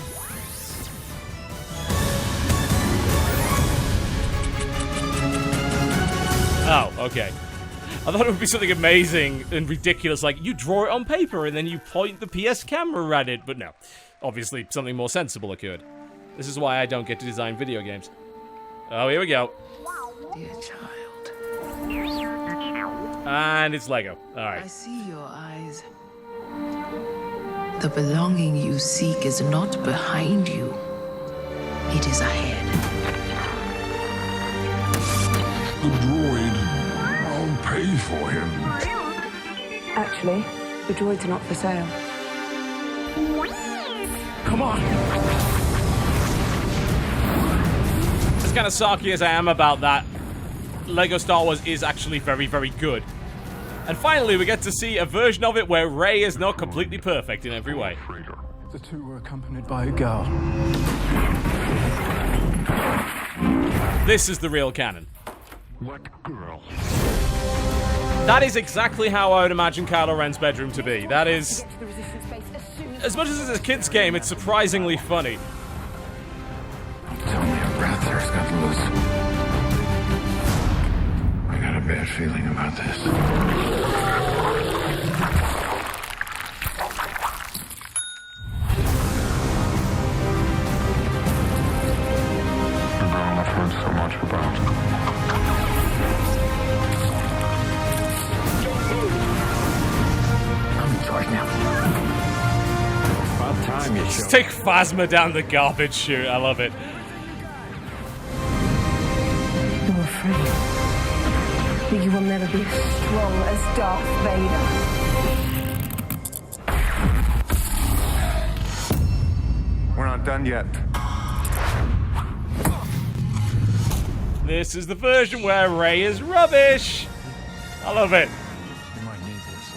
Oh, okay. I thought it would be something amazing and ridiculous, like you draw it on paper and then you point the PS camera at it, but no. Obviously, something more sensible occurred. This is why I don't get to design video games. Oh, here we go. Dear child. And it's Lego. Alright. I see your eyes. The belonging you seek is not behind you. It is ahead. The droid. I'll pay for him. Actually, the droids are not for sale. Come on. As kind of sarky as I am about that, Lego Star Wars is actually very, very good. And finally, we get to see a version of it where Rey is not completely perfect in every way. The two were accompanied by a girl. This is the real canon. What girl? That is exactly how I would imagine Kylo Ren's bedroom to be. That is... As much as it's a kid's game, it's surprisingly funny. Tell me a Rathair's got loose. I got a bad feeling about this. The girl I've heard so much about. I'm in charge now. About time you Just take Phasma down the garbage chute. I love it. You're afraid. but you will never be as strong as Darth Vader. We're not done yet. This is the version where Rey is rubbish. I love it. You might need this.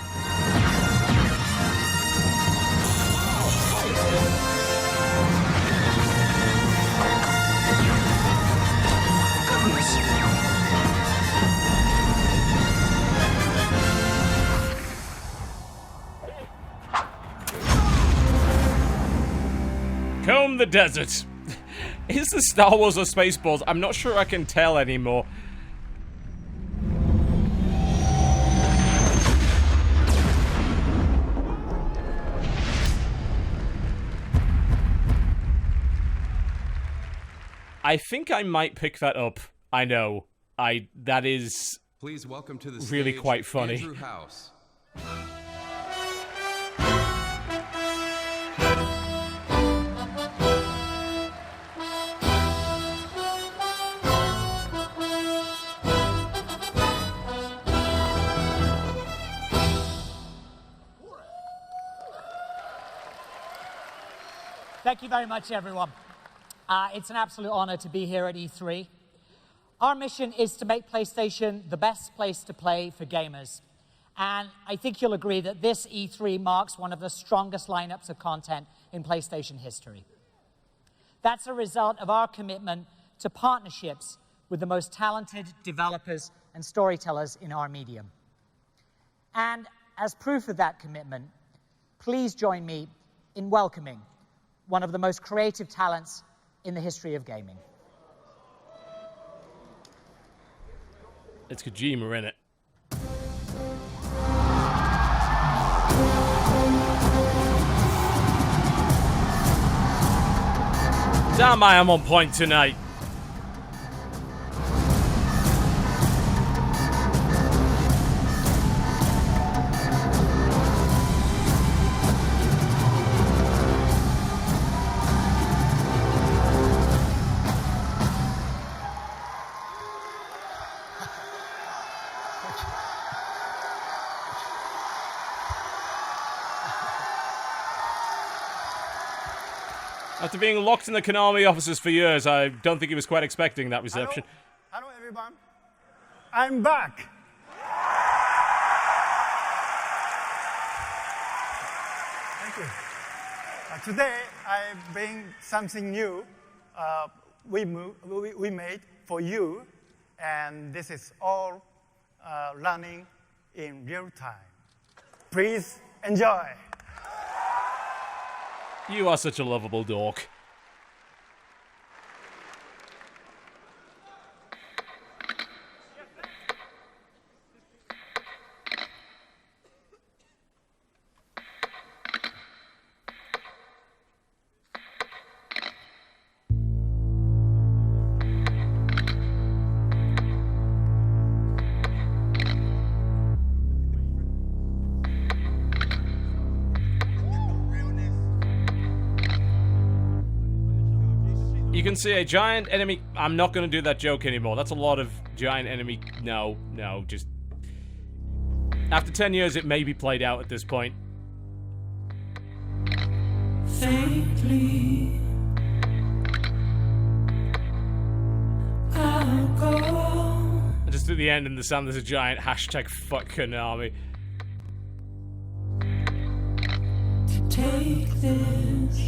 Comb the desert. Is this Star Wars or Spaceballs? I'm not sure I can tell anymore. I think I might pick that up. I know. That is Please welcome to the really stage, quite funny. Andrew House. Thank you very much, everyone. It's an absolute honor to be here at E3. Our mission is to make PlayStation the best place to play for gamers. And I think you'll agree that this E3 marks one of the strongest lineups of content in PlayStation history. That's a result of our commitment to partnerships with the most talented developers and storytellers in our medium. And as proof of that commitment, please join me in welcoming one of the most creative talents in the history of gaming. It's Kojima, innit? Damn, I am on point tonight. After being locked in the Konami offices for years, I don't think he was quite expecting that reception. Hello everyone. I'm back. Thank you. Today I bring something new we made for you, and this is all running in real time. Please enjoy. You are such a lovable dork. You can see a giant enemy. I'm not going to do that joke anymore. That's a lot of giant enemy. No, just. After 10 years, it may be played out at this point. Faintly, I'll go. Just at the end in the sound, there's a giant hashtag fuck Konami. To take this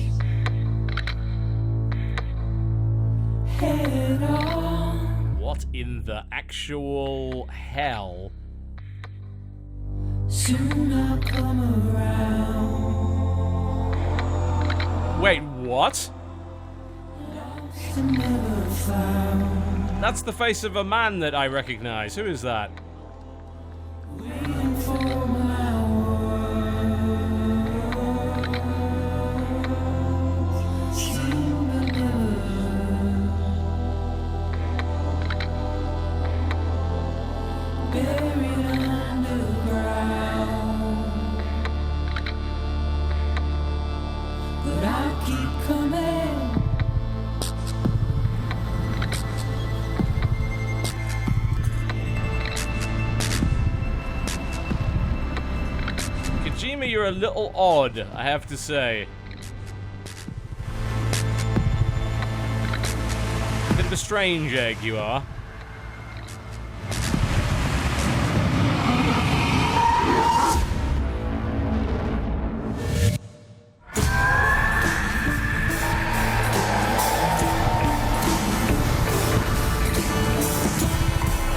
head on. What in the actual hell? Soon I'll come around. Wait, what? Lost and never found. That's the face of a man that I recognize. Who is that? Waiting for my words. Seem to never. Buried underground. But I keep coming. you're a little odd, I have to say. Bit of a strange egg, you are.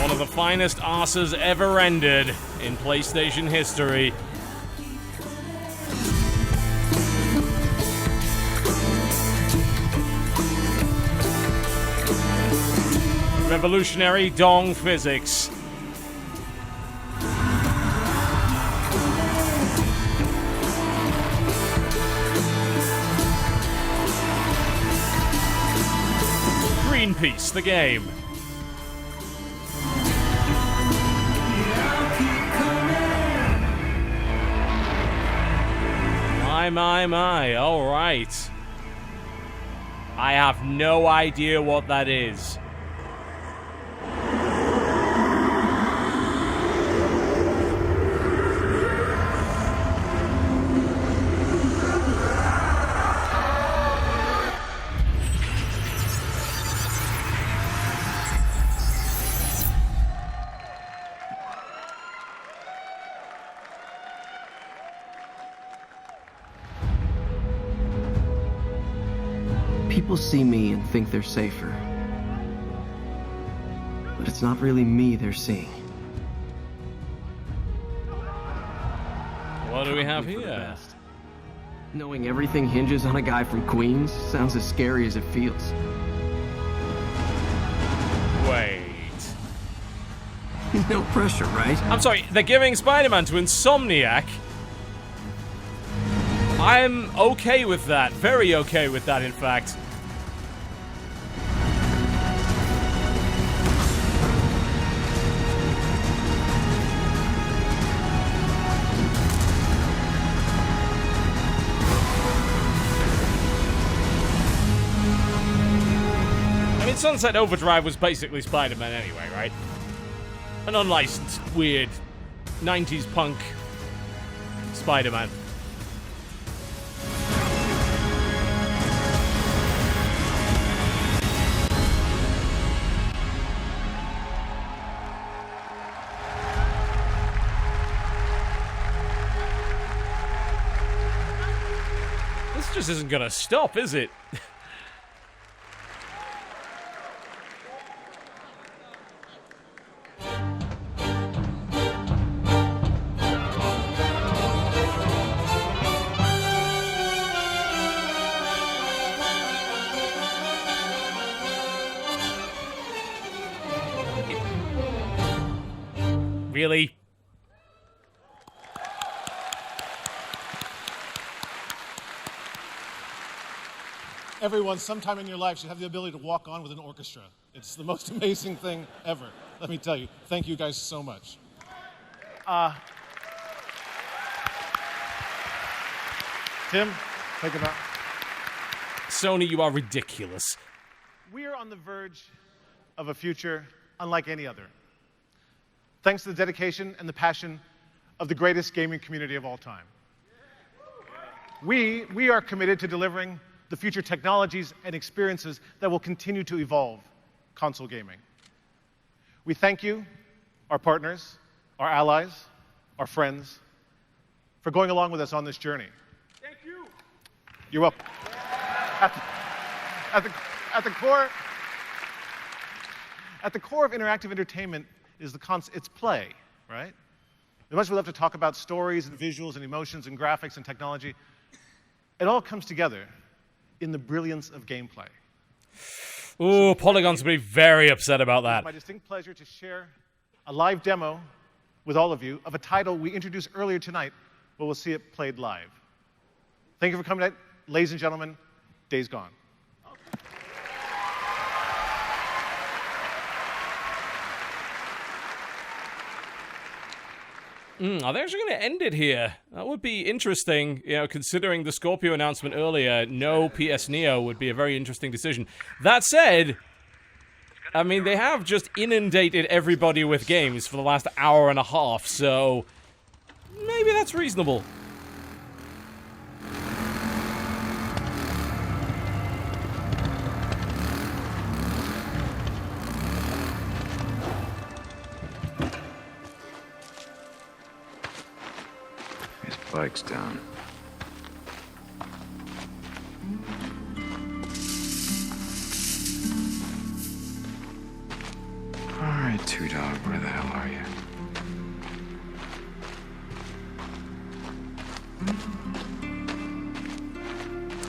One of the finest arses ever rendered in PlayStation history. Revolutionary dong physics. Greenpeace, the game. My, all right. I have no idea what that is. People see me and think they're safer. But it's not really me they're seeing. What do we have here? Knowing everything hinges on a guy from Queens sounds as scary as it feels. Wait. No pressure, right? I'm sorry, they're giving Spider-Man to Insomniac. I'm okay with that. Very okay with that, in fact. I mean, Sunset Overdrive was basically Spider-Man anyway, right? An unlicensed, weird, 90s punk Spider-Man. This just isn't gonna stop, is it? Really? Everyone, sometime in your life, should have the ability to walk on with an orchestra. It's the most amazing thing ever. Let me tell you. Thank you guys so much. Tim, take it out. Sony, you are ridiculous. We are on the verge of a future unlike any other. Thanks to the dedication and the passion of the greatest gaming community of all time. We are committed to delivering the future technologies and experiences that will continue to evolve console gaming. We thank you, our partners, our allies, our friends, for going along with us on this journey. Thank you. You're welcome. At the core of interactive entertainment is it's play, right? As much as we love to talk about stories and visuals and emotions and graphics and technology, it all comes together in the brilliance of gameplay. Ooh, Polygon's going to be very upset about that. It's my distinct pleasure to share a live demo with all of you of a title we introduced earlier tonight, but we'll see it played live. Thank you for coming tonight, ladies and gentlemen. Days Gone. Are they actually going to end it here? That would be interesting, you know, considering the Scorpio announcement earlier. No PS Neo would be a very interesting decision. That said, I mean, they have just inundated everybody with games for the last hour and a half, so maybe that's reasonable. spikes down. Alright, Two Dog, where the hell are you?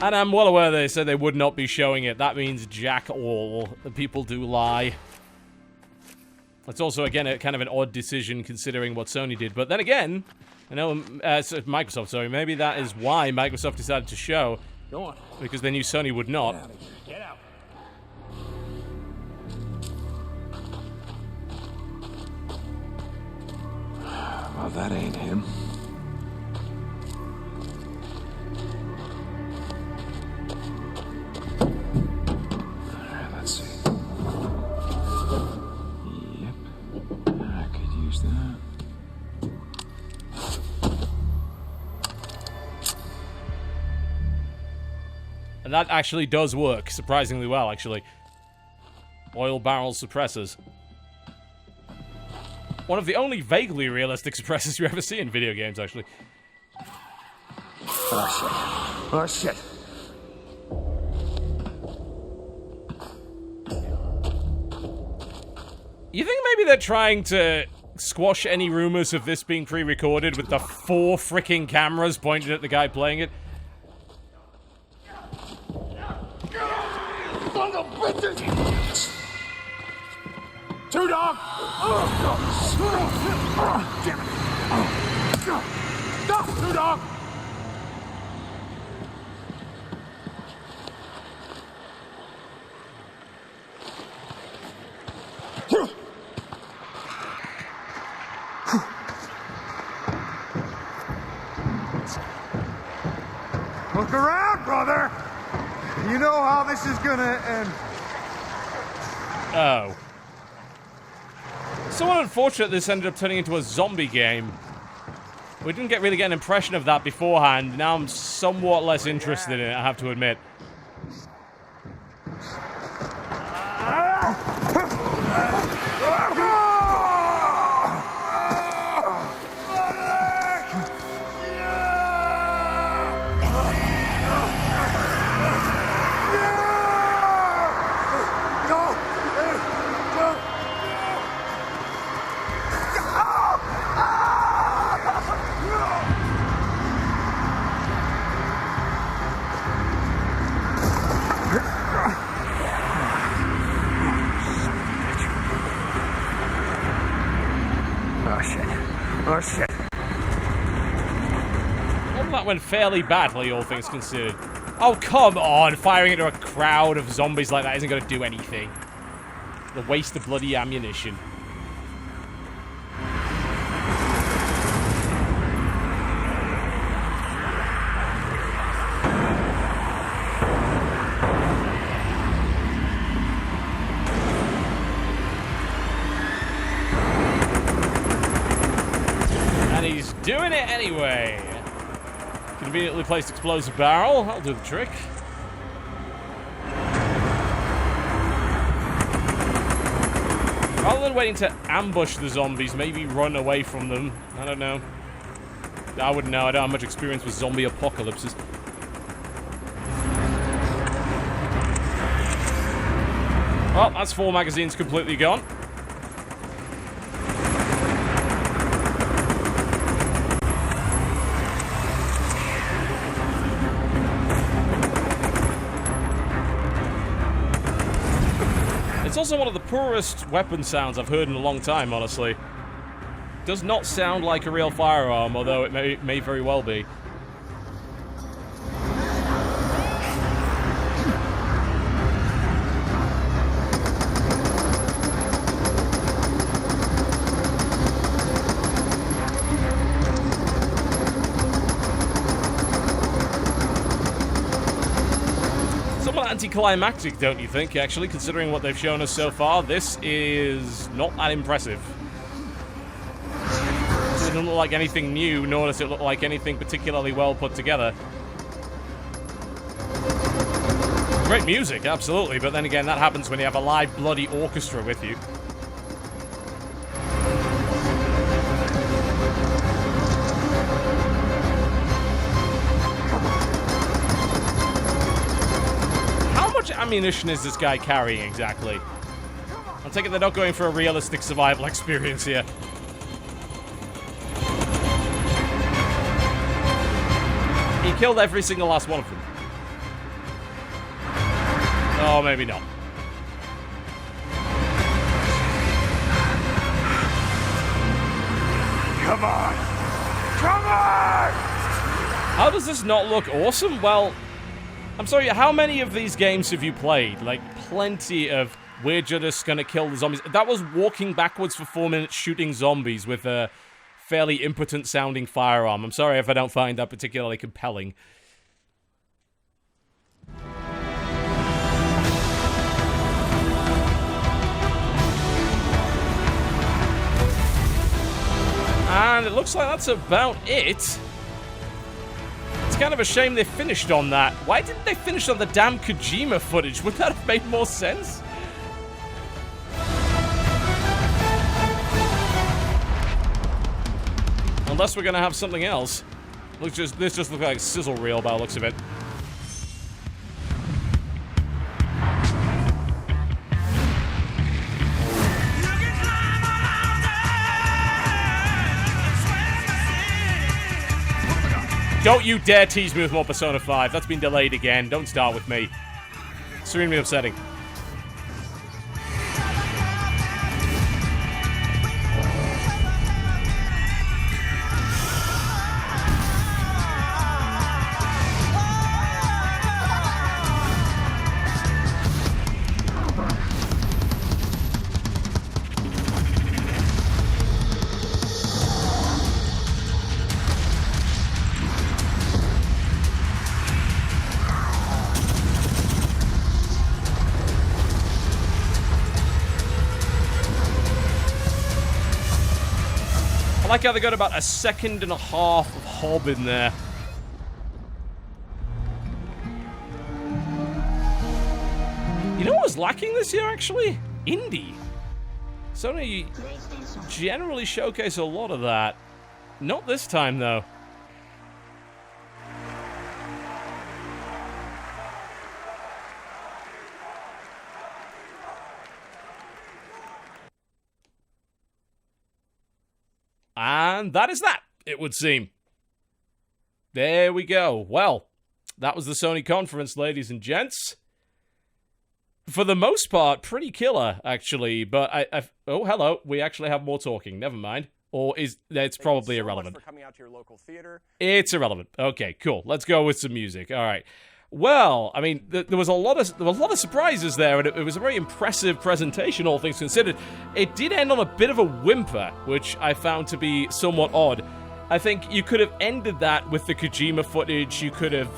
And I'm well aware they said they would not be showing it. That means jack all. The people do lie. It's also, again, a kind of an odd decision considering what Sony did. But then again, I know Microsoft, sorry, maybe that is why Microsoft decided to show. Go on. Because they knew Sony would not. Get out. Well, that ain't him. Alright, let's see. Yep. I could use that. And that actually does work, surprisingly well, actually. Oil barrel suppressors. One of the only vaguely realistic suppressors you ever see in video games, actually. Oh, shit. Oh, shit. You think maybe they're trying to squash any rumors of this being pre-recorded with the 4 freaking cameras pointed at the guy playing it? Son of bitches! Two Dog! Damn it! Stop, Two Dog! Look around, brother! You know how this is gonna end. Oh. Somewhat unfortunate this ended up turning into a zombie game. We didn't really get an impression of that beforehand. Now I'm somewhat less interested in it, I have to admit. Oh, shit. Well, that went fairly badly, all things considered. Oh, come on! Firing into a crowd of zombies like that isn't going to do anything. The waste of bloody ammunition. Doing it anyway. Conveniently placed explosive barrel. That'll do the trick. Rather than waiting to ambush the zombies, maybe run away from them. I don't know. I wouldn't know. I don't have much experience with zombie apocalypses. Well, that's 4 magazines completely gone. It's also one of the poorest weapon sounds I've heard in a long time, honestly. Does not sound like a real firearm, although it may very well be. Anticlimactic, don't you think, actually, considering what they've shown us so far? This is not that impressive. It doesn't look like anything new, nor does it look like anything particularly well put together. Great music, absolutely, but then again, that happens when you have a live bloody orchestra with you. ammunition is this guy carrying exactly? I take it they're not going for a realistic survival experience here. He killed every single last one of them. Oh, maybe not. Come on! Come on! How does this not look awesome? Well, I'm sorry, how many of these games have you played? Like, plenty of we're just gonna kill the zombies. That was walking backwards for 4 minutes shooting zombies with a fairly impotent sounding firearm. I'm sorry if I don't find that particularly compelling. And it looks like that's about it. It's kind of a shame they finished on that. Why didn't they finish on the damn Kojima footage? Would that have made more sense? Unless we're gonna have something else. This just looks like Sizzle Reel by the looks of it. Don't you dare tease me with more Persona 5. That's been delayed again. Don't start with me. Extremely upsetting. I like how they got about 1.5 seconds of hob in there. You know what was lacking this year, actually? Indie. Sony generally showcase a lot of that. Not this time, though. And that is that, it would seem. There we go. Well, that was the Sony conference, ladies and gents. For the most part, pretty killer, actually. But oh, hello. We actually have more talking. Never mind. Or it's probably irrelevant. Thanks so much for coming out to your local theater. It's irrelevant. Okay, cool. Let's go with some music. All right. Well, I mean, there was a lot of surprises there, and it was a very impressive presentation, all things considered. It did end on a bit of a whimper, which I found to be somewhat odd. I think you could have ended that with the Kojima footage. You could have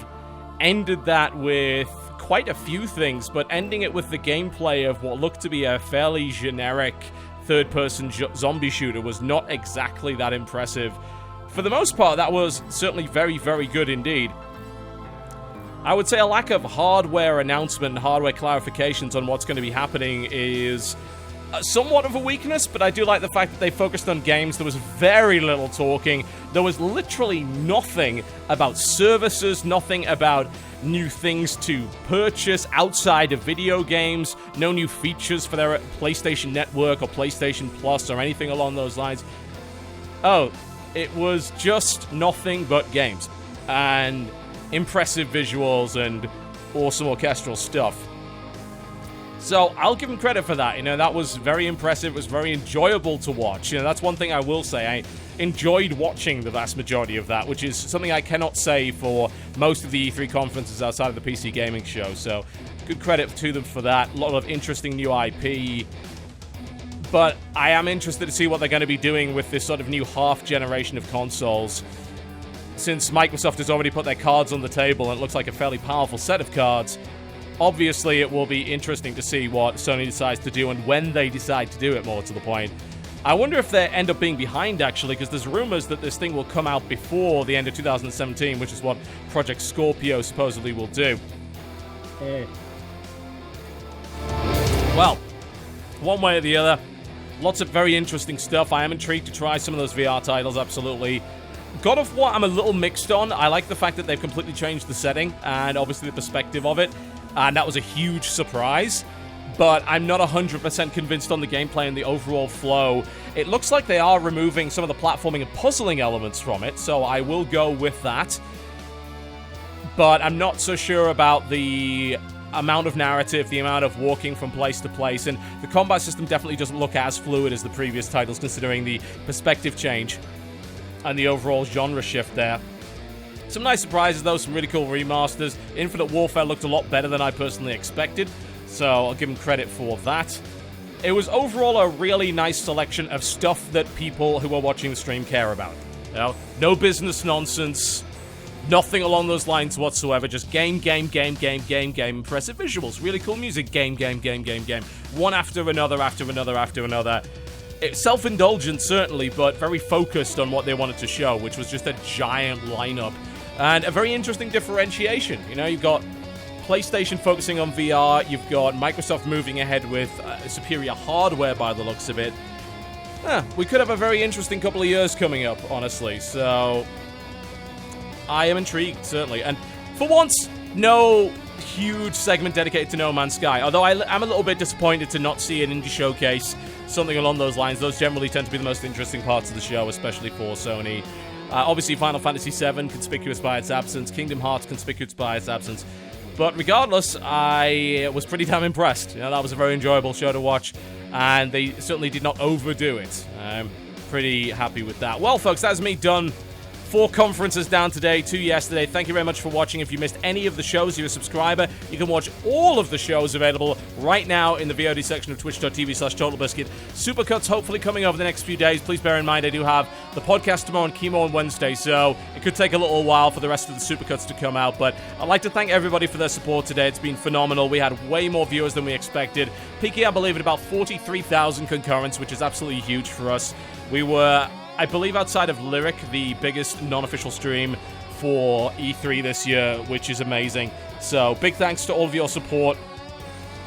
ended that with quite a few things, but ending it with the gameplay of what looked to be a fairly generic third-person zombie shooter was not exactly that impressive. For the most part, that was certainly very, very good indeed. I would say a lack of hardware announcement and hardware clarifications on what's going to be happening is somewhat of a weakness, but I do like the fact that they focused on games. There was very little talking. There was literally nothing about services, nothing about new things to purchase outside of video games, no new features for their PlayStation Network or PlayStation Plus or anything along those lines. Oh, it was just nothing but games. And impressive visuals and awesome orchestral stuff. So I'll give them credit for that. You know, that was very impressive. It was very enjoyable to watch. You know, that's one thing I will say. I enjoyed watching the vast majority of that, which is something I cannot say for most of the E3 conferences outside of the PC gaming show. So good credit to them for that. A lot of interesting new IP. But I am interested to see what they're going to be doing with this sort of new half generation of consoles. Since Microsoft has already put their cards on the table and it looks like a fairly powerful set of cards, obviously it will be interesting to see what Sony decides to do and when they decide to do it, more to the point. I wonder if they end up being behind, actually, because there's rumors that this thing will come out before the end of 2017, which is what Project Scorpio supposedly will do. Well, one way or the other, lots of very interesting stuff. I am intrigued to try some of those VR titles, absolutely. God of War, I'm a little mixed on. I like the fact that they've completely changed the setting and obviously the perspective of it. and that was a huge surprise. But I'm not 100% convinced on the gameplay and the overall flow. It looks like they are removing some of the platforming and puzzling elements from it, so I will go with that. But I'm not so sure about the amount of narrative, the amount of walking from place to place, and the combat system definitely doesn't look as fluid as the previous titles, considering the perspective change and the overall genre shift there. Some nice surprises, though, some really cool remasters. Infinite Warfare looked a lot better than I personally expected, so I'll give them credit for that. It was overall a really nice selection of stuff that people who are watching the stream care about. You know, no business nonsense, nothing along those lines whatsoever, just game, impressive visuals, really cool music, game. One after another. It's self-indulgent, certainly, but very focused on what they wanted to show, which was just a giant lineup. And a very interesting differentiation. You know, you've got PlayStation focusing on VR, you've got Microsoft moving ahead with superior hardware by the looks of it. We could have a very interesting couple of years coming up, honestly, so I am intrigued, certainly. And for once, no huge segment dedicated to No Man's Sky, although I'm a little bit disappointed to not see an indie showcase, something along those lines. Those generally tend to be the most interesting parts of the show, especially for Sony. Obviously, Final Fantasy VII, conspicuous by its absence. Kingdom Hearts, conspicuous by its absence. But regardless, I was pretty damn impressed. You know, that was a very enjoyable show to watch, and they certainly did not overdo it. I'm pretty happy with that. Well, folks, that's me done. 4 conferences down today, 2 yesterday. Thank you very much for watching. If you missed any of the shows, you're a subscriber. You can watch all of the shows available right now in the VOD section of twitch.tv/Totalbiscuit. Supercuts hopefully coming over the next few days. Please bear in mind I do have the podcast tomorrow and Chemo on Wednesday, so it could take a little while for the rest of the Supercuts to come out. But I'd like to thank everybody for their support today. It's been phenomenal. We had way more viewers than we expected. Peaking, I believe, at about 43,000 concurrents, which is absolutely huge for us. We were, I believe, outside of Lyric, the biggest non-official stream for E3 this year, which is amazing. So, big thanks to all of your support.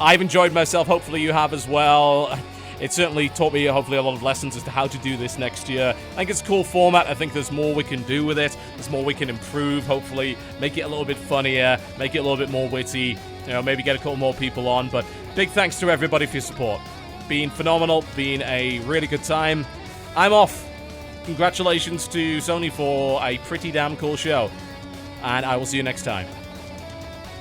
I've enjoyed myself. Hopefully you have as well. It certainly taught me, hopefully, a lot of lessons as to how to do this next year. I think it's a cool format. I think there's more we can do with it. There's more we can improve, hopefully. Make it a little bit funnier. Make it a little bit more witty. You know, maybe get a couple more people on. But big thanks to everybody for your support. Been phenomenal. Been a really good time. I'm off. Congratulations to Sony for a pretty damn cool show. And I will see you next time.